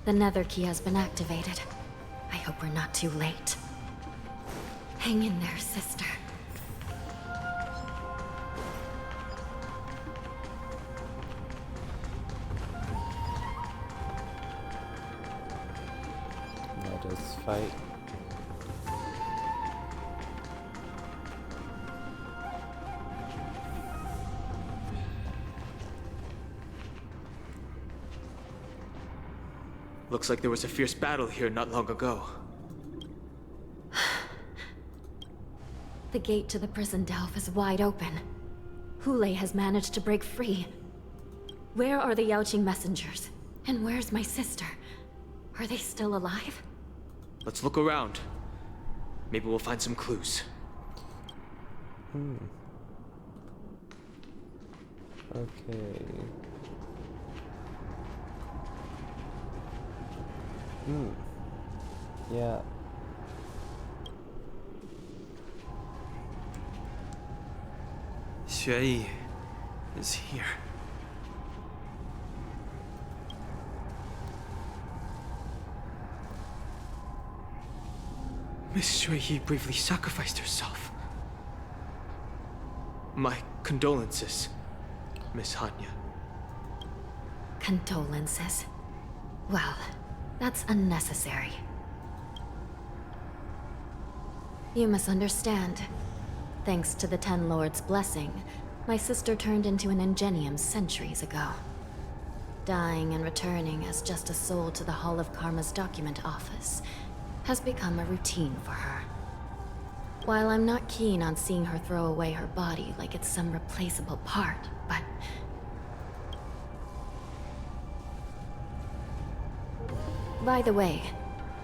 The Nether Key has been activated. I hope we're not too late. Hang in there, sister. Let us fight. Looks like there was a fierce battle here not long ago. The gate to the prison delve is wide open. Hule has managed to break free. Where are the Yaoqing messengers? And where's my sister? Are they still alive? Let's look around. Maybe we'll find some clues. Okay. Yeah. Xueyi is here. Miss Xueyi bravely sacrificed herself. My condolences, Miss Hanya. Condolences. Well, that's unnecessary. You misunderstand. Thanks to the Ten Lords' blessing, my sister turned into an Ingenium centuries ago. Dying and returning as just a soul to the Hall of Karma's document office has become a routine for her. While I'm not keen on seeing her throw away her body like it's some replaceable part, but... By the way,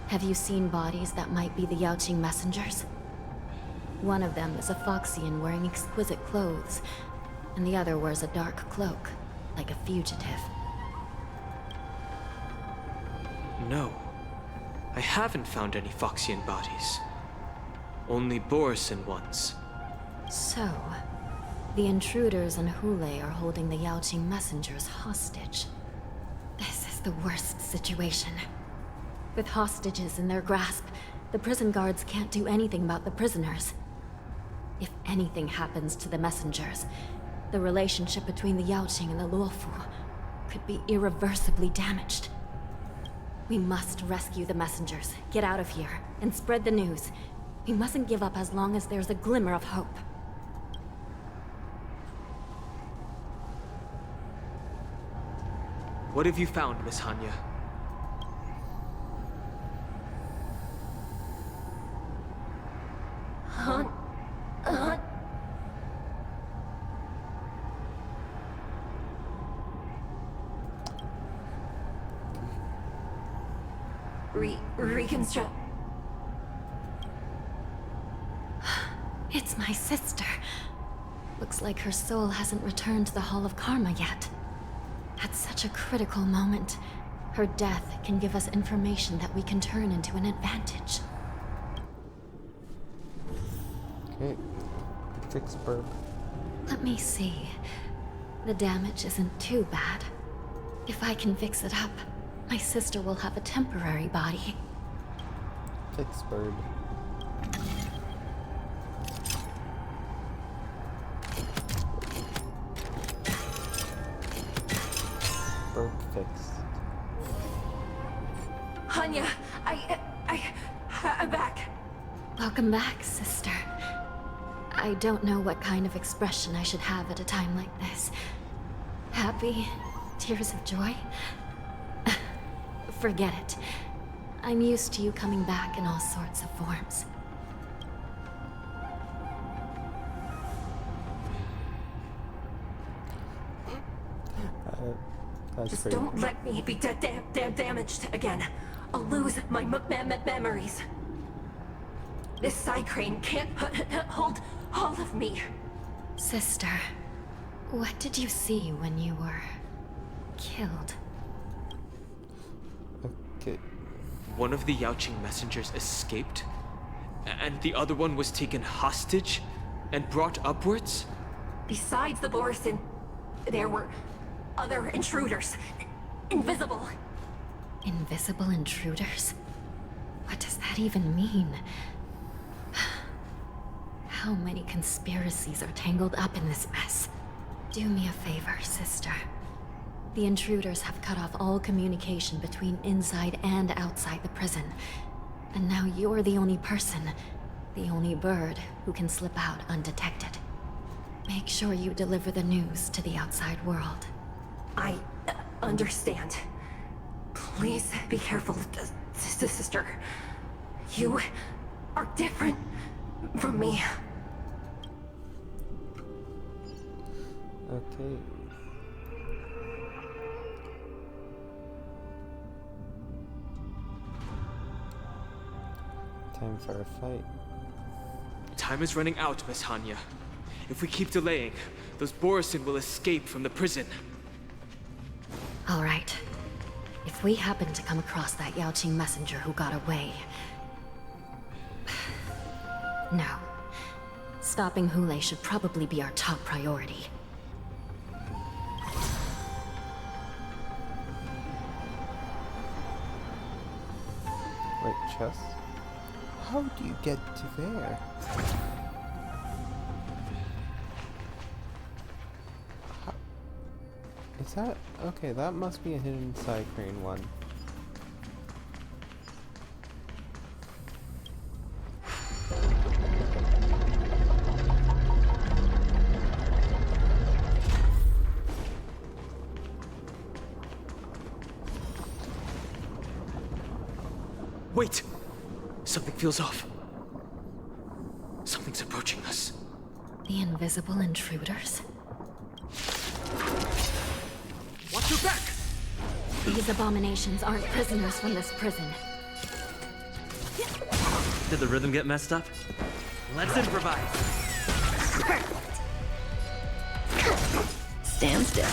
have you seen bodies that might be the Yaoqing messengers? One of them is a Foxian wearing exquisite clothes, and the other wears a dark cloak, like a fugitive. No. I haven't found any Foxian bodies. Only Borisin ones. So, the intruders and Hule are holding the Yaoqing messengers hostage. This is the worst situation. With hostages in their grasp, the prison guards can't do anything about the prisoners. If anything happens to the messengers, the relationship between the Yaoqing and the Luofu could be irreversibly damaged. We must rescue the messengers, get out of here, and spread the news. We mustn't give up as long as there's a glimmer of hope. What have you found, Miss Hanya? Reconstruct. It's my sister. Looks like her soul hasn't returned to the Hall of Karma yet. At such a critical moment, her death can give us information that we can turn into an advantage. Okay. Fix burp. Let me see. The damage isn't too bad. If I can fix it up, my sister will have a temporary body. Fix bird. Burp fixed. Hanya, I'm back. Welcome back, sister. I don't know what kind of expression I should have at a time like this. Happy? Tears of joy? Forget it. I'm used to you coming back in all sorts of forms. That's Just pretty. don't let me be damaged again. I'll lose my memories. This side crane can't hold all of me. Sister, what did you see when you were killed? Okay. One of the Yaoqing messengers escaped, and the other one was taken hostage and brought upwards? Besides the Borisin, there were other intruders. Invisible. Invisible intruders? What does that even mean? How many conspiracies are tangled up in this mess? Do me a favor, sister. The intruders have cut off all communication between inside and outside the prison. And now you're the only person, the only bird who can slip out undetected. Make sure you deliver the news to the outside world. I understand. Please be careful, sister. You are different from me. Okay. Time for a fight. Time is running out, Miss Hanya. If we keep delaying, those Borisin will escape from the prison. All right. If we happen to come across that Yaoqing messenger who got away... No. Stopping Hule should probably be our top priority. Wait, chest? How do you get to there? How? Is that... Okay, that must be a hidden side crane one. Wait! Something feels off. Something's approaching us. The invisible intruders? Watch your back! These abominations aren't prisoners from this prison. Did the rhythm get messed up? Let's improvise. Stand still.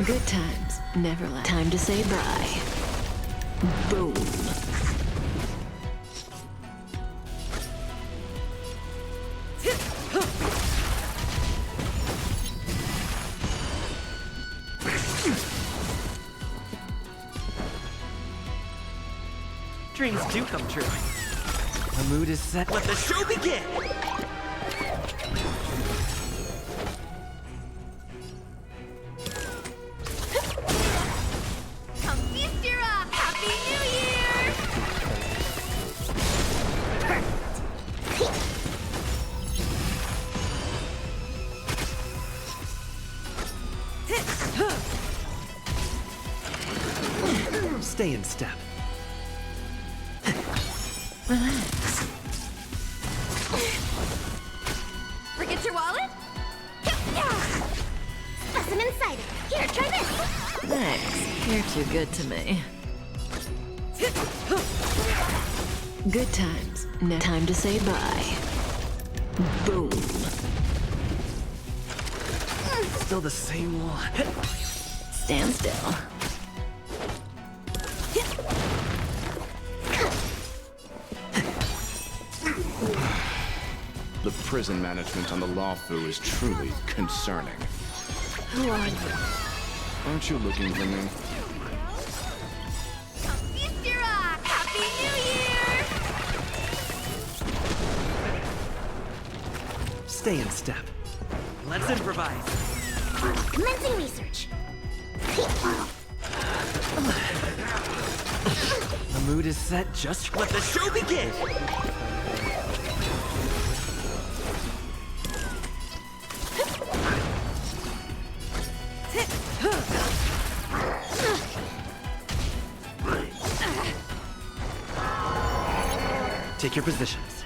Good times never last. Time to say bye. Boom. Dreams do come true. The mood is set. Let the show begin! Happy New Year! Stay in step. Relax. Forget your wallet? Specimen cider. Here, try this. Thanks. You're too good to me. Good times. Time to say bye. Boom. Still the same one. Stand still. The prison management on the Luofu is truly concerning. Who are you? Aren't you looking for me? Happy New Year! Stay in step. Let's improvise. Commencing research. The mood is set. Just let the show begin! Take your positions.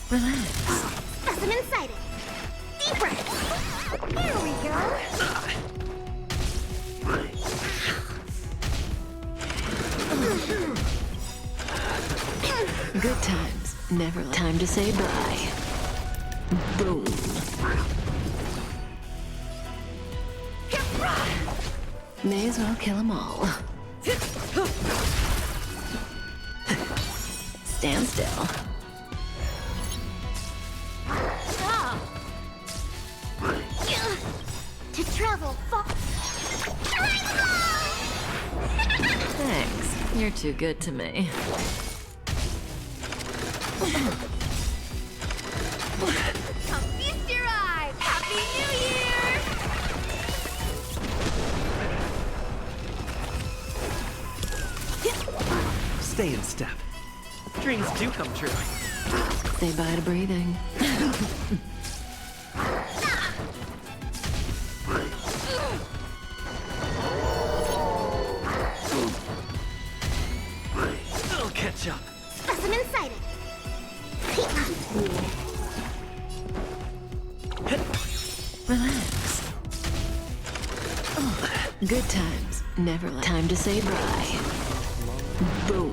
Relax. Specimen sighted. Deep breath. There we go. Good times, never time to say bye. Boom. May as well kill them all. Stand still. To travel far. Thanks. You're too good to me. Feast your eyes. Happy New Year! Stay in step. Dreams do come true. Say bye to breathing. I'll catch up. Specimen sighted. Relax. Good times, never time to say bye. Boom.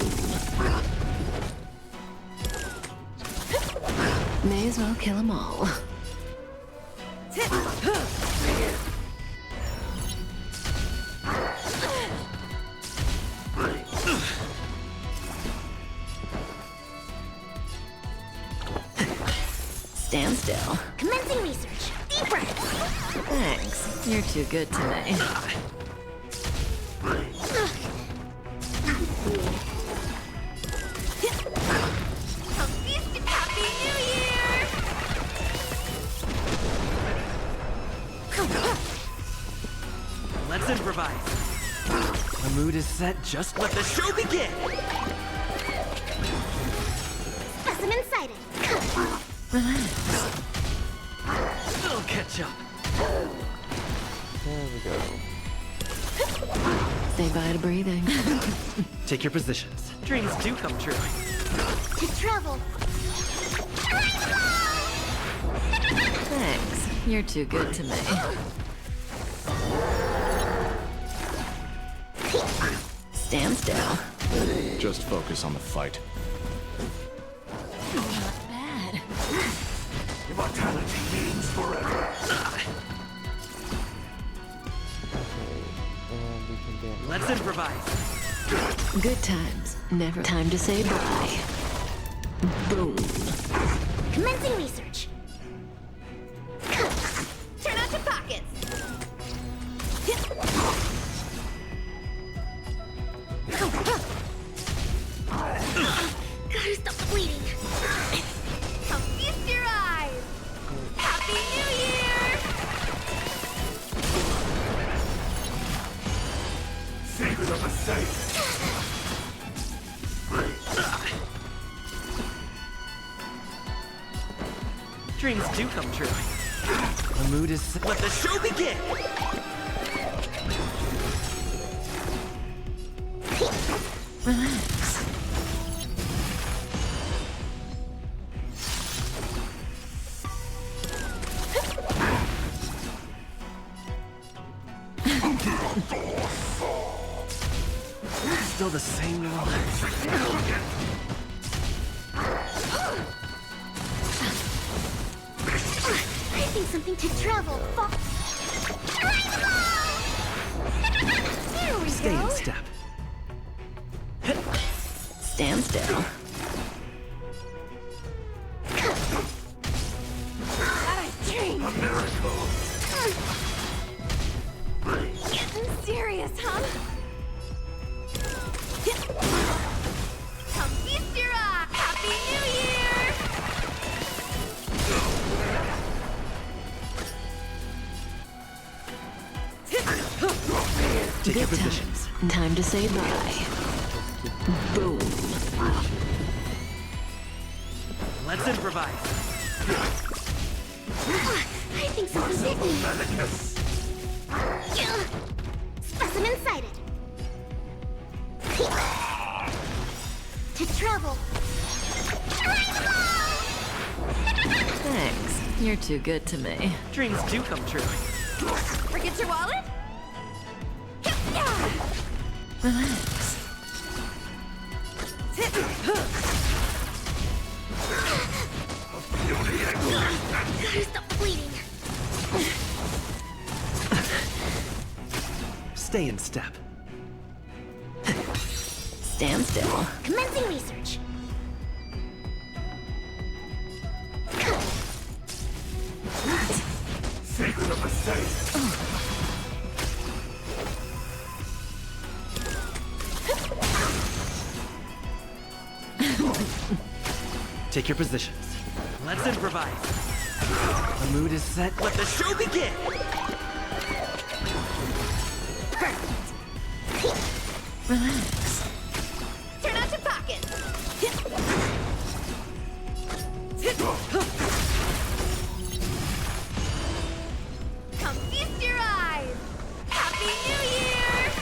May as well kill them all. Stand still. Commencing research. Deep breath. Thanks. You're too good to me. Happy New Year! Let's improvise. The mood is set. Just let the show begin. Specimen sighted. Relax. I'll catch up. There we go. Say bye to breathing. Take your positions. Dreams do come true. To travel. Thanks. You're too good to me. Stand still. Just focus on the fight. Not bad. Immortality means forever. And we can dance. Let's improvise. Good times, never time to say bye. Boom. Commencing research. Turn out your pockets. Gotta stop the bleeding. Now feast your eyes. Happy New Year! Secret of the safe. Dreams do come true. The mood is set. Let the show begin. Relax. Still the same now. I think something to travel far. There we Stay go. in step. Stand still. Dream. A miracle. Getting serious, huh? Come feast your eye. Happy New Year! Take your Good positions. times, time to say bye. Boom. Let's improvise. I think something's hit me. Specimen sighted. To travel. Thanks. You're too good to me. Dreams do come true. Forget your wallet? Relax. Gotta stop bleeding. Stay in step. Stand still. Commencing research. Secret of the safe. Take your positions. Let's improvise. The mood is set. Let the show begin! Relax. Turn out your pockets. Come feast your eyes. Happy New Year!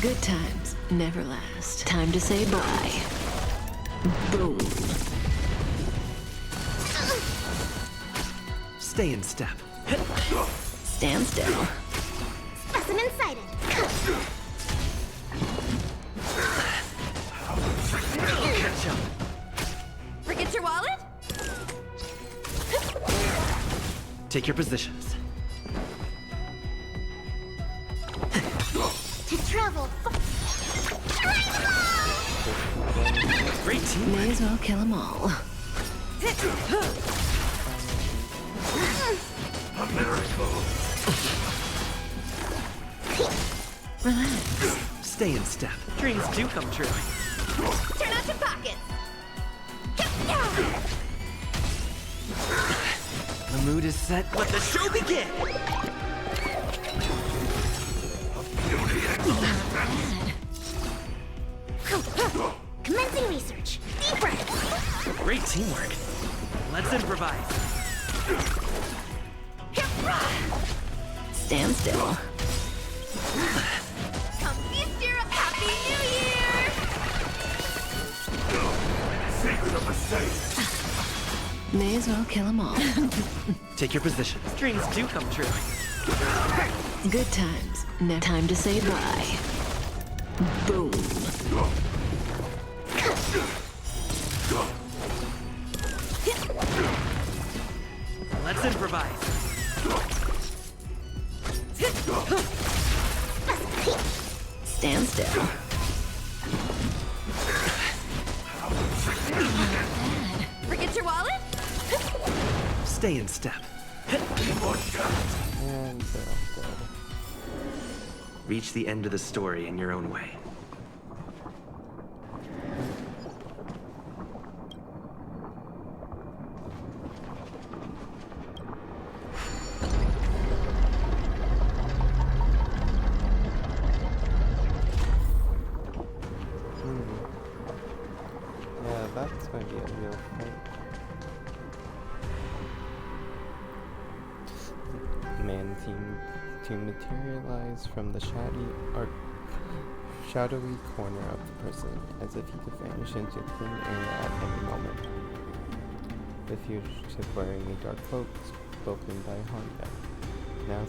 Good times never last. Time to say bye. Boom. Stay in step. Stand still. Specimen sighted. Catch up. Forget your wallet? Take your positions. To travel. Great team. May as well kill them all. A miracle. Relax. Stay in step. Dreams do come true. Turn out your pockets. The mood is set. Let the show begin! Commencing research. Deep breath. Great teamwork. Let's improvise. Stand still. Come feast your Happy New Year! Secret of the safe. May as well kill them all. Take your positions. Dreams do come true. Good times. Now time to say bye. Boom. Let's improvise. Stand still. Forget your wallet? Stay in step. And they're all dead. Reach the end of the story in your own way. Yeah, that's going to be a real fight. Man seemed to materialize from the shadowy corner of the prison, as if he could vanish into thin air at any moment. The fugitive wearing a dark cloak, spoken by Honda, now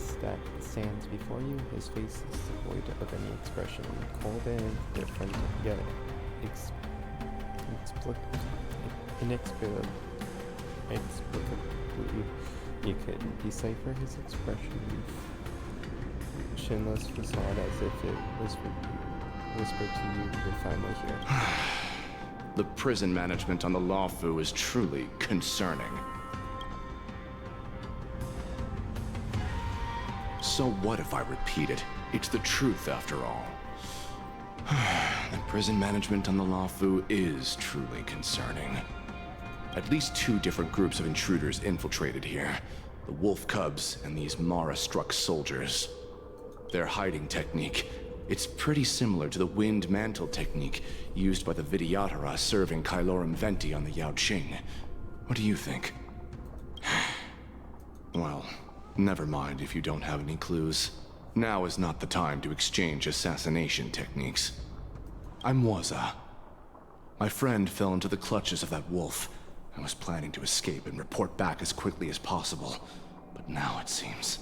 stands before you. His face is devoid of any expression, cold and indifferent, yet inexplicably, you could decipher his expressionless facade as if it whispered to you, "You're finally here." The prison management on the Luofu is truly concerning. So what if I repeat it? It's the truth after all. The prison management on the Luofu is truly concerning. At least 2 different groups of intruders infiltrated here. The Wolf Cubs and these Mara-struck soldiers. Their hiding technique, it's pretty similar to the Wind Mantle technique used by the Vidyadhara serving Kailorum Venti on the Yaoqing. What do you think? Well, never mind if you don't have any clues. Now is not the time to exchange assassination techniques. I'm Waza. My friend fell into the clutches of that wolf. I was planning to escape and report back as quickly as possible. But now it seems...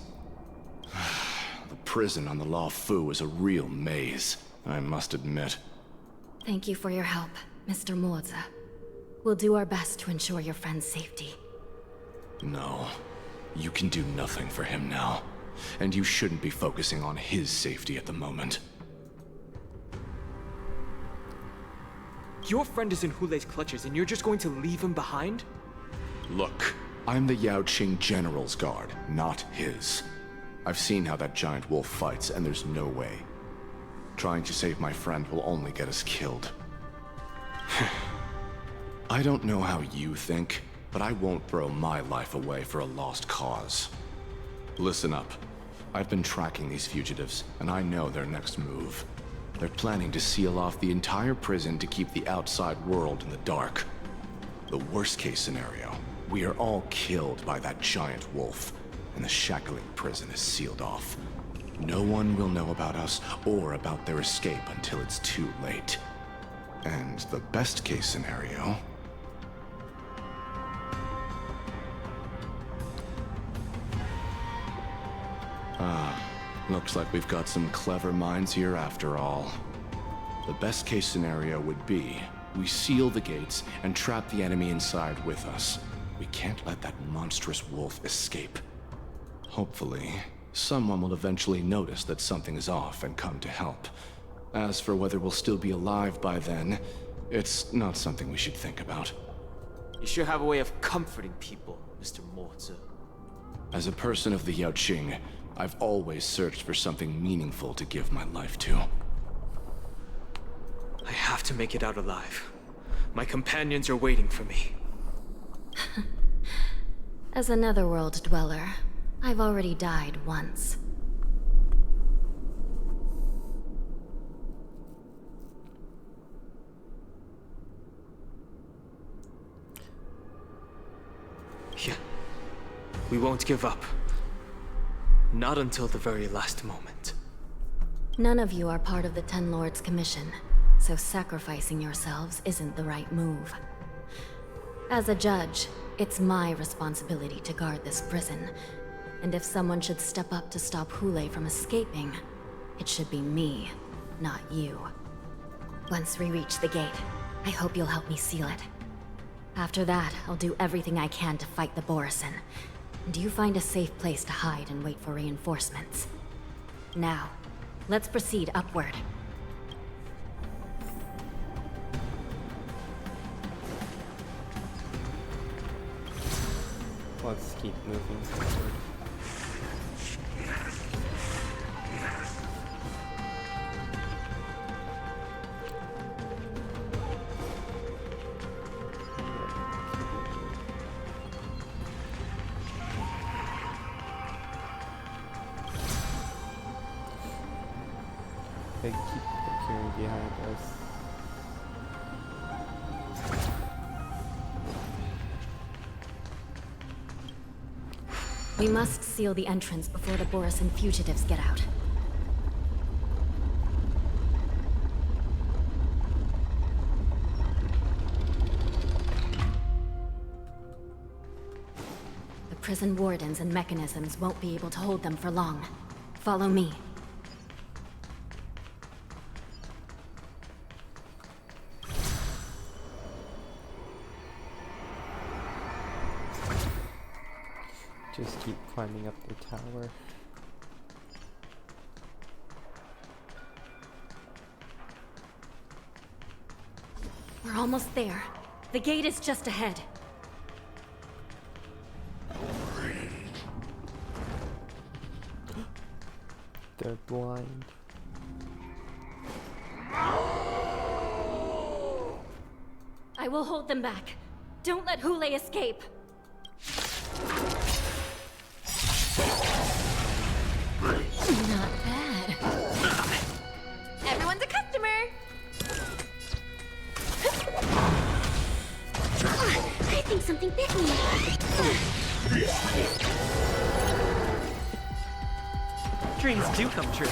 the prison on the Luofu is a real maze, I must admit. Thank you for your help, Mr. Moza. We'll do our best to ensure your friend's safety. No. You can do nothing for him now. And you shouldn't be focusing on his safety at the moment. Your friend is in Hulei's clutches and you're just going to leave him behind? Look, I'm the Yaoqing General's guard, not his. I've seen how that giant wolf fights, and there's no way. Trying to save my friend will only get us killed. I don't know how you think, but I won't throw my life away for a lost cause. Listen up. I've been tracking these fugitives, and I know their next move. They're planning to seal off the entire prison to keep the outside world in the dark. The worst case scenario, we are all killed by that giant wolf, and the shackling prison is sealed off. No one will know about us or about their escape until it's too late. And the best case scenario... looks like we've got some clever minds here after all. The best case scenario would be we seal the gates and trap the enemy inside with us. We can't let that monstrous wolf escape. Hopefully, someone will eventually notice that something is off and come to help. As for whether we'll still be alive by then, it's not something we should think about. You sure have a way of comforting people, Mr. Moza. As a person of the Yaoqing, I've always searched for something meaningful to give my life to. I have to make it out alive. My companions are waiting for me. As a Netherworld dweller, I've already died once. Yeah. We won't give up. Not until the very last moment. None of you are part of the Ten Lords' commission, so sacrificing yourselves isn't the right move. As a judge, it's my responsibility to guard this prison, and if someone should step up to stop Hulei from escaping, it should be me, not you. Once we reach the gate, I hope you'll help me seal it. After that, I'll do everything I can to fight the Borisin. And you find a safe place to hide and wait for reinforcements. Now, let's proceed upward. Let's keep moving forward. They keep appearing behind us. We must seal the entrance before the Borisin fugitives get out. The prison wardens and mechanisms won't be able to hold them for long. Follow me. Just keep climbing up the tower. We're almost there. The gate is just ahead. They're blind. I will hold them back. Don't let Hulei escape. Not bad. Everyone's a customer! I think something bit me. Dreams do come true.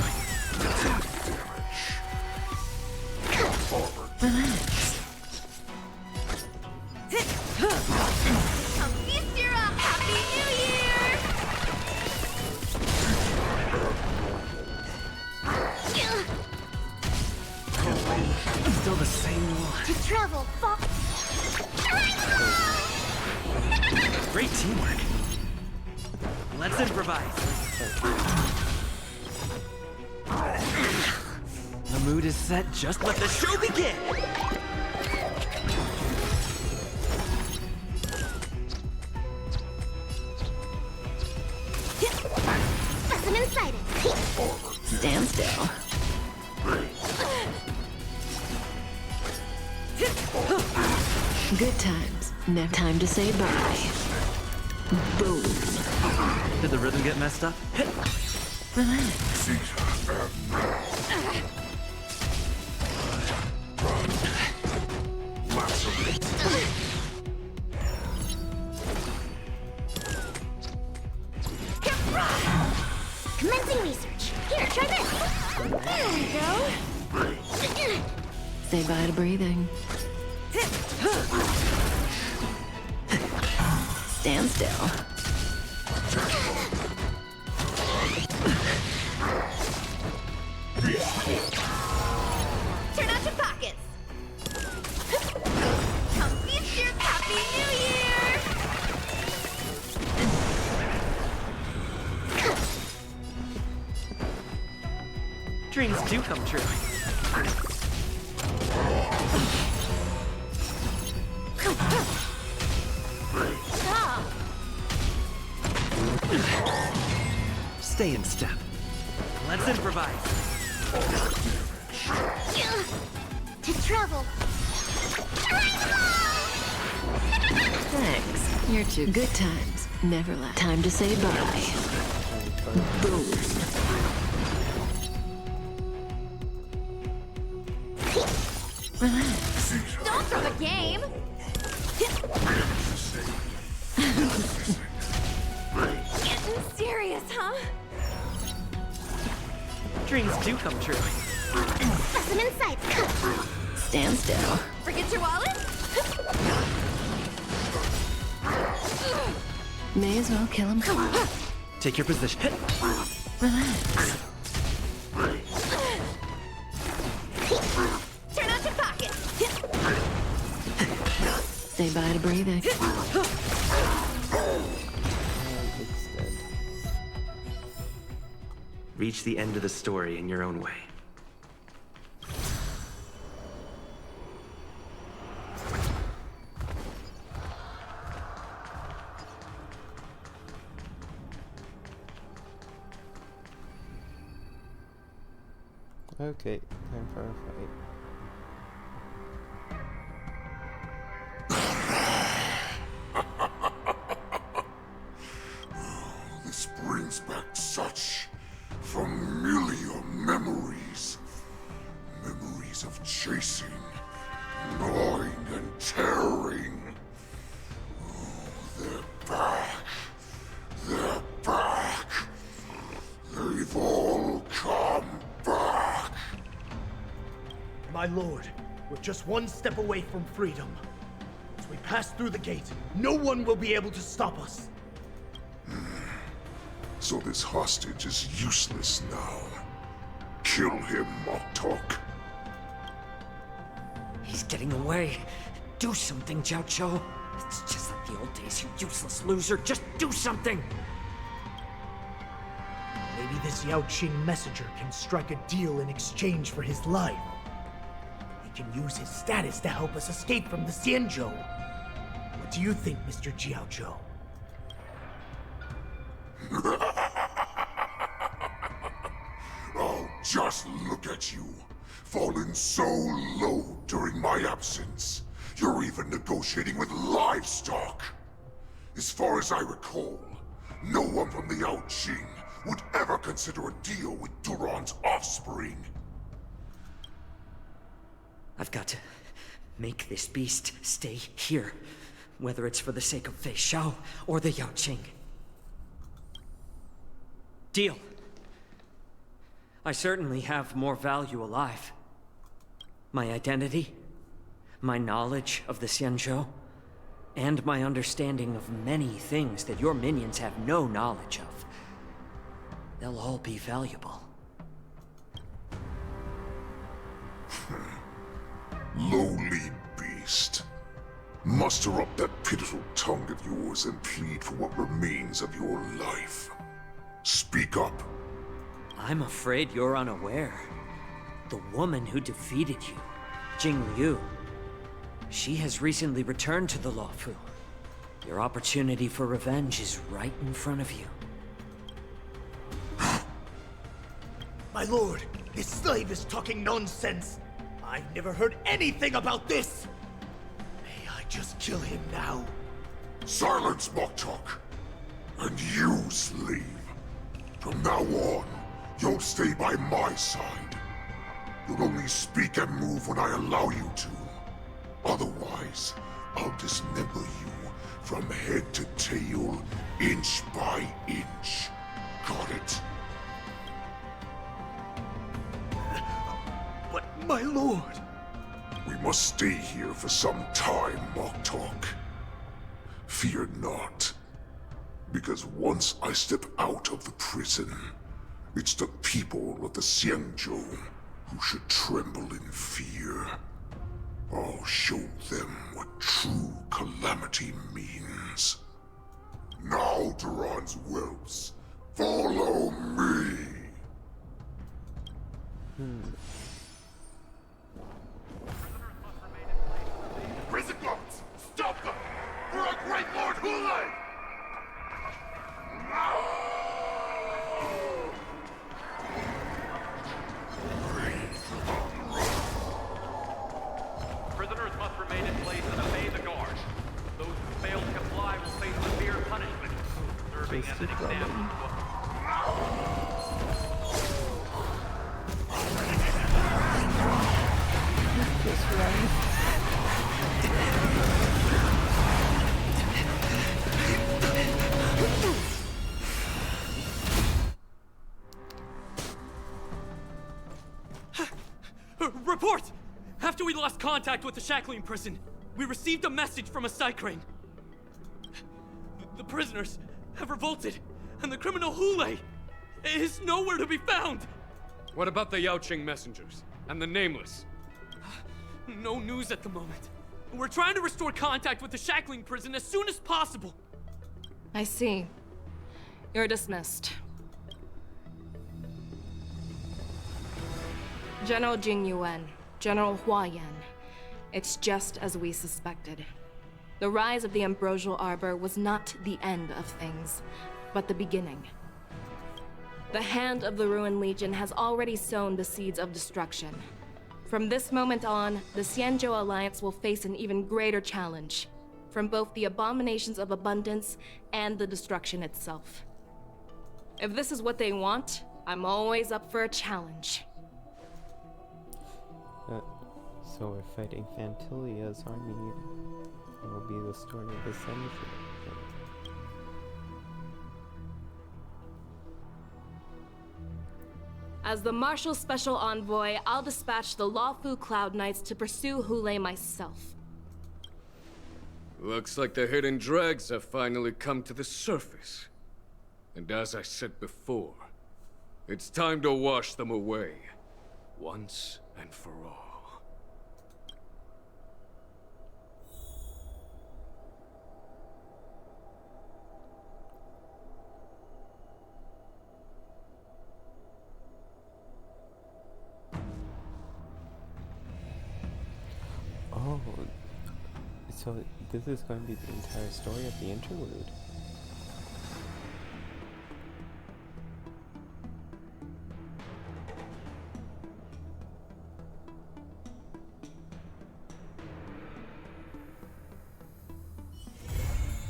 Relax. Still the same one. To travel far. Great teamwork. Let's improvise. The mood is set, just let the show begin! Specimen sighted. Stand still. Good times. Never time to say bye. Boom. Did the rhythm get messed up? Relax. Commencing research. Here, try this. There we go. Say bye to breathing. Stand still. Turn out your pockets. Come feast your Happy New Year! Dreams do come true. Stay in step. Let's improvise. To travel. Thanks. You're too good times. Never last. Time to say bye. Boom. Relax. Don't throw the game! Getting serious, huh? Dreams do come true. Specimen sight. Stand still. Forget your wallet? May as well kill him. Take your position. Relax. Turn out your pockets. Say bye to breathing. It's dead. Reach the end of the story in your own way. Okay, time for a fight. This brings back such familiar memories. Memories of chasing, gnawing, and tearing. Oh, they're back. They're back. They've all come back. My lord, we're just one step away from freedom. As we pass through the gate, no one will be able to stop us. So this hostage is useless now. Kill him, Moktok. He's getting away. Do something, Jiaoqiu. It's just like the old days, you useless loser. Just do something! Maybe this Yao Qing messenger can strike a deal in exchange for his life. He can use his status to help us escape from the Xianzhou. What do you think, Mr. Jiaozhou? Oh, just look at you. Fallen so low during my absence. You're even negotiating with livestock. As far as I recall, no one from the Yao Qing would ever consider a deal with Duran's offspring. I've got to make this beast stay here, whether it's for the sake of Fei Xiao or the Yao Qing. Deal. I certainly have more value alive. My identity, my knowledge of the Xianzhou, and my understanding of many things that your minions have no knowledge of. They'll all be valuable. Lowly beast. Muster up that pitiful tongue of yours and plead for what remains of your life. Speak up. I'm afraid you're unaware. The woman who defeated you, Jing Liu, she has recently returned to the Luofu. Your opportunity for revenge is right in front of you. My lord, this slave is talking nonsense. I've never heard anything about this. May I just kill him now? Silence, Moktok. And you, slave. From now on, you'll stay by my side. You'll only speak and move when I allow you to. Otherwise, I'll dismember you from head to tail, inch by inch. Got it? But, my lord... We must stay here for some time, Moktok. Fear not. Because once I step out of the prison, it's the people of the Xianzhou who should tremble in fear. I'll show them what true calamity means. Now, Duran's whelps, follow me! Prison guards, stop them! For our great Lord Hulei! Prisoners must remain in place and obey the guard. Those who fail to comply will face severe punishment, serving as an example. Just run. Report! After we lost contact with the Shackling prison, we received a message from a Psycrane. The prisoners have revolted, and the criminal Hulei is nowhere to be found! What about the Yaoqing messengers? And the Nameless? No news at the moment. We're trying to restore contact with the Shackling prison as soon as possible. I see. You're dismissed. General Jing Yuan, General Hua Yan. It's just as we suspected. The rise of the Ambrosial Arbor was not the end of things, but the beginning. The hand of the Ruined Legion has already sown the seeds of destruction. From this moment on, the Xianzhou Alliance will face an even greater challenge, from both the abominations of abundance and the destruction itself. If this is what they want, I'm always up for a challenge. So we're fighting Phantilia's army. It will be the story of the century. As the Marshal Special Envoy, I'll dispatch the Luofu Cloud Knights to pursue Hulei myself. Looks like the hidden dregs have finally come to the surface. And as I said before, it's time to wash them away, once and for all. Oh, so this is going to be the entire story of the interlude.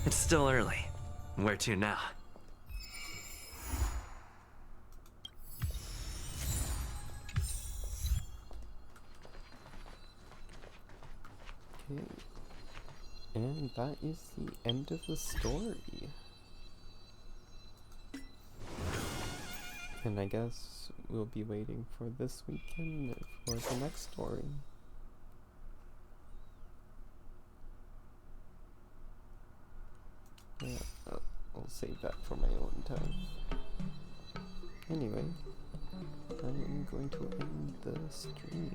It's still early. Where to now? Okay. And that is the end of the story. And I guess we'll be waiting for this weekend for the next story. Yeah, I'll save that for my own time. Anyway, I'm going to end the stream.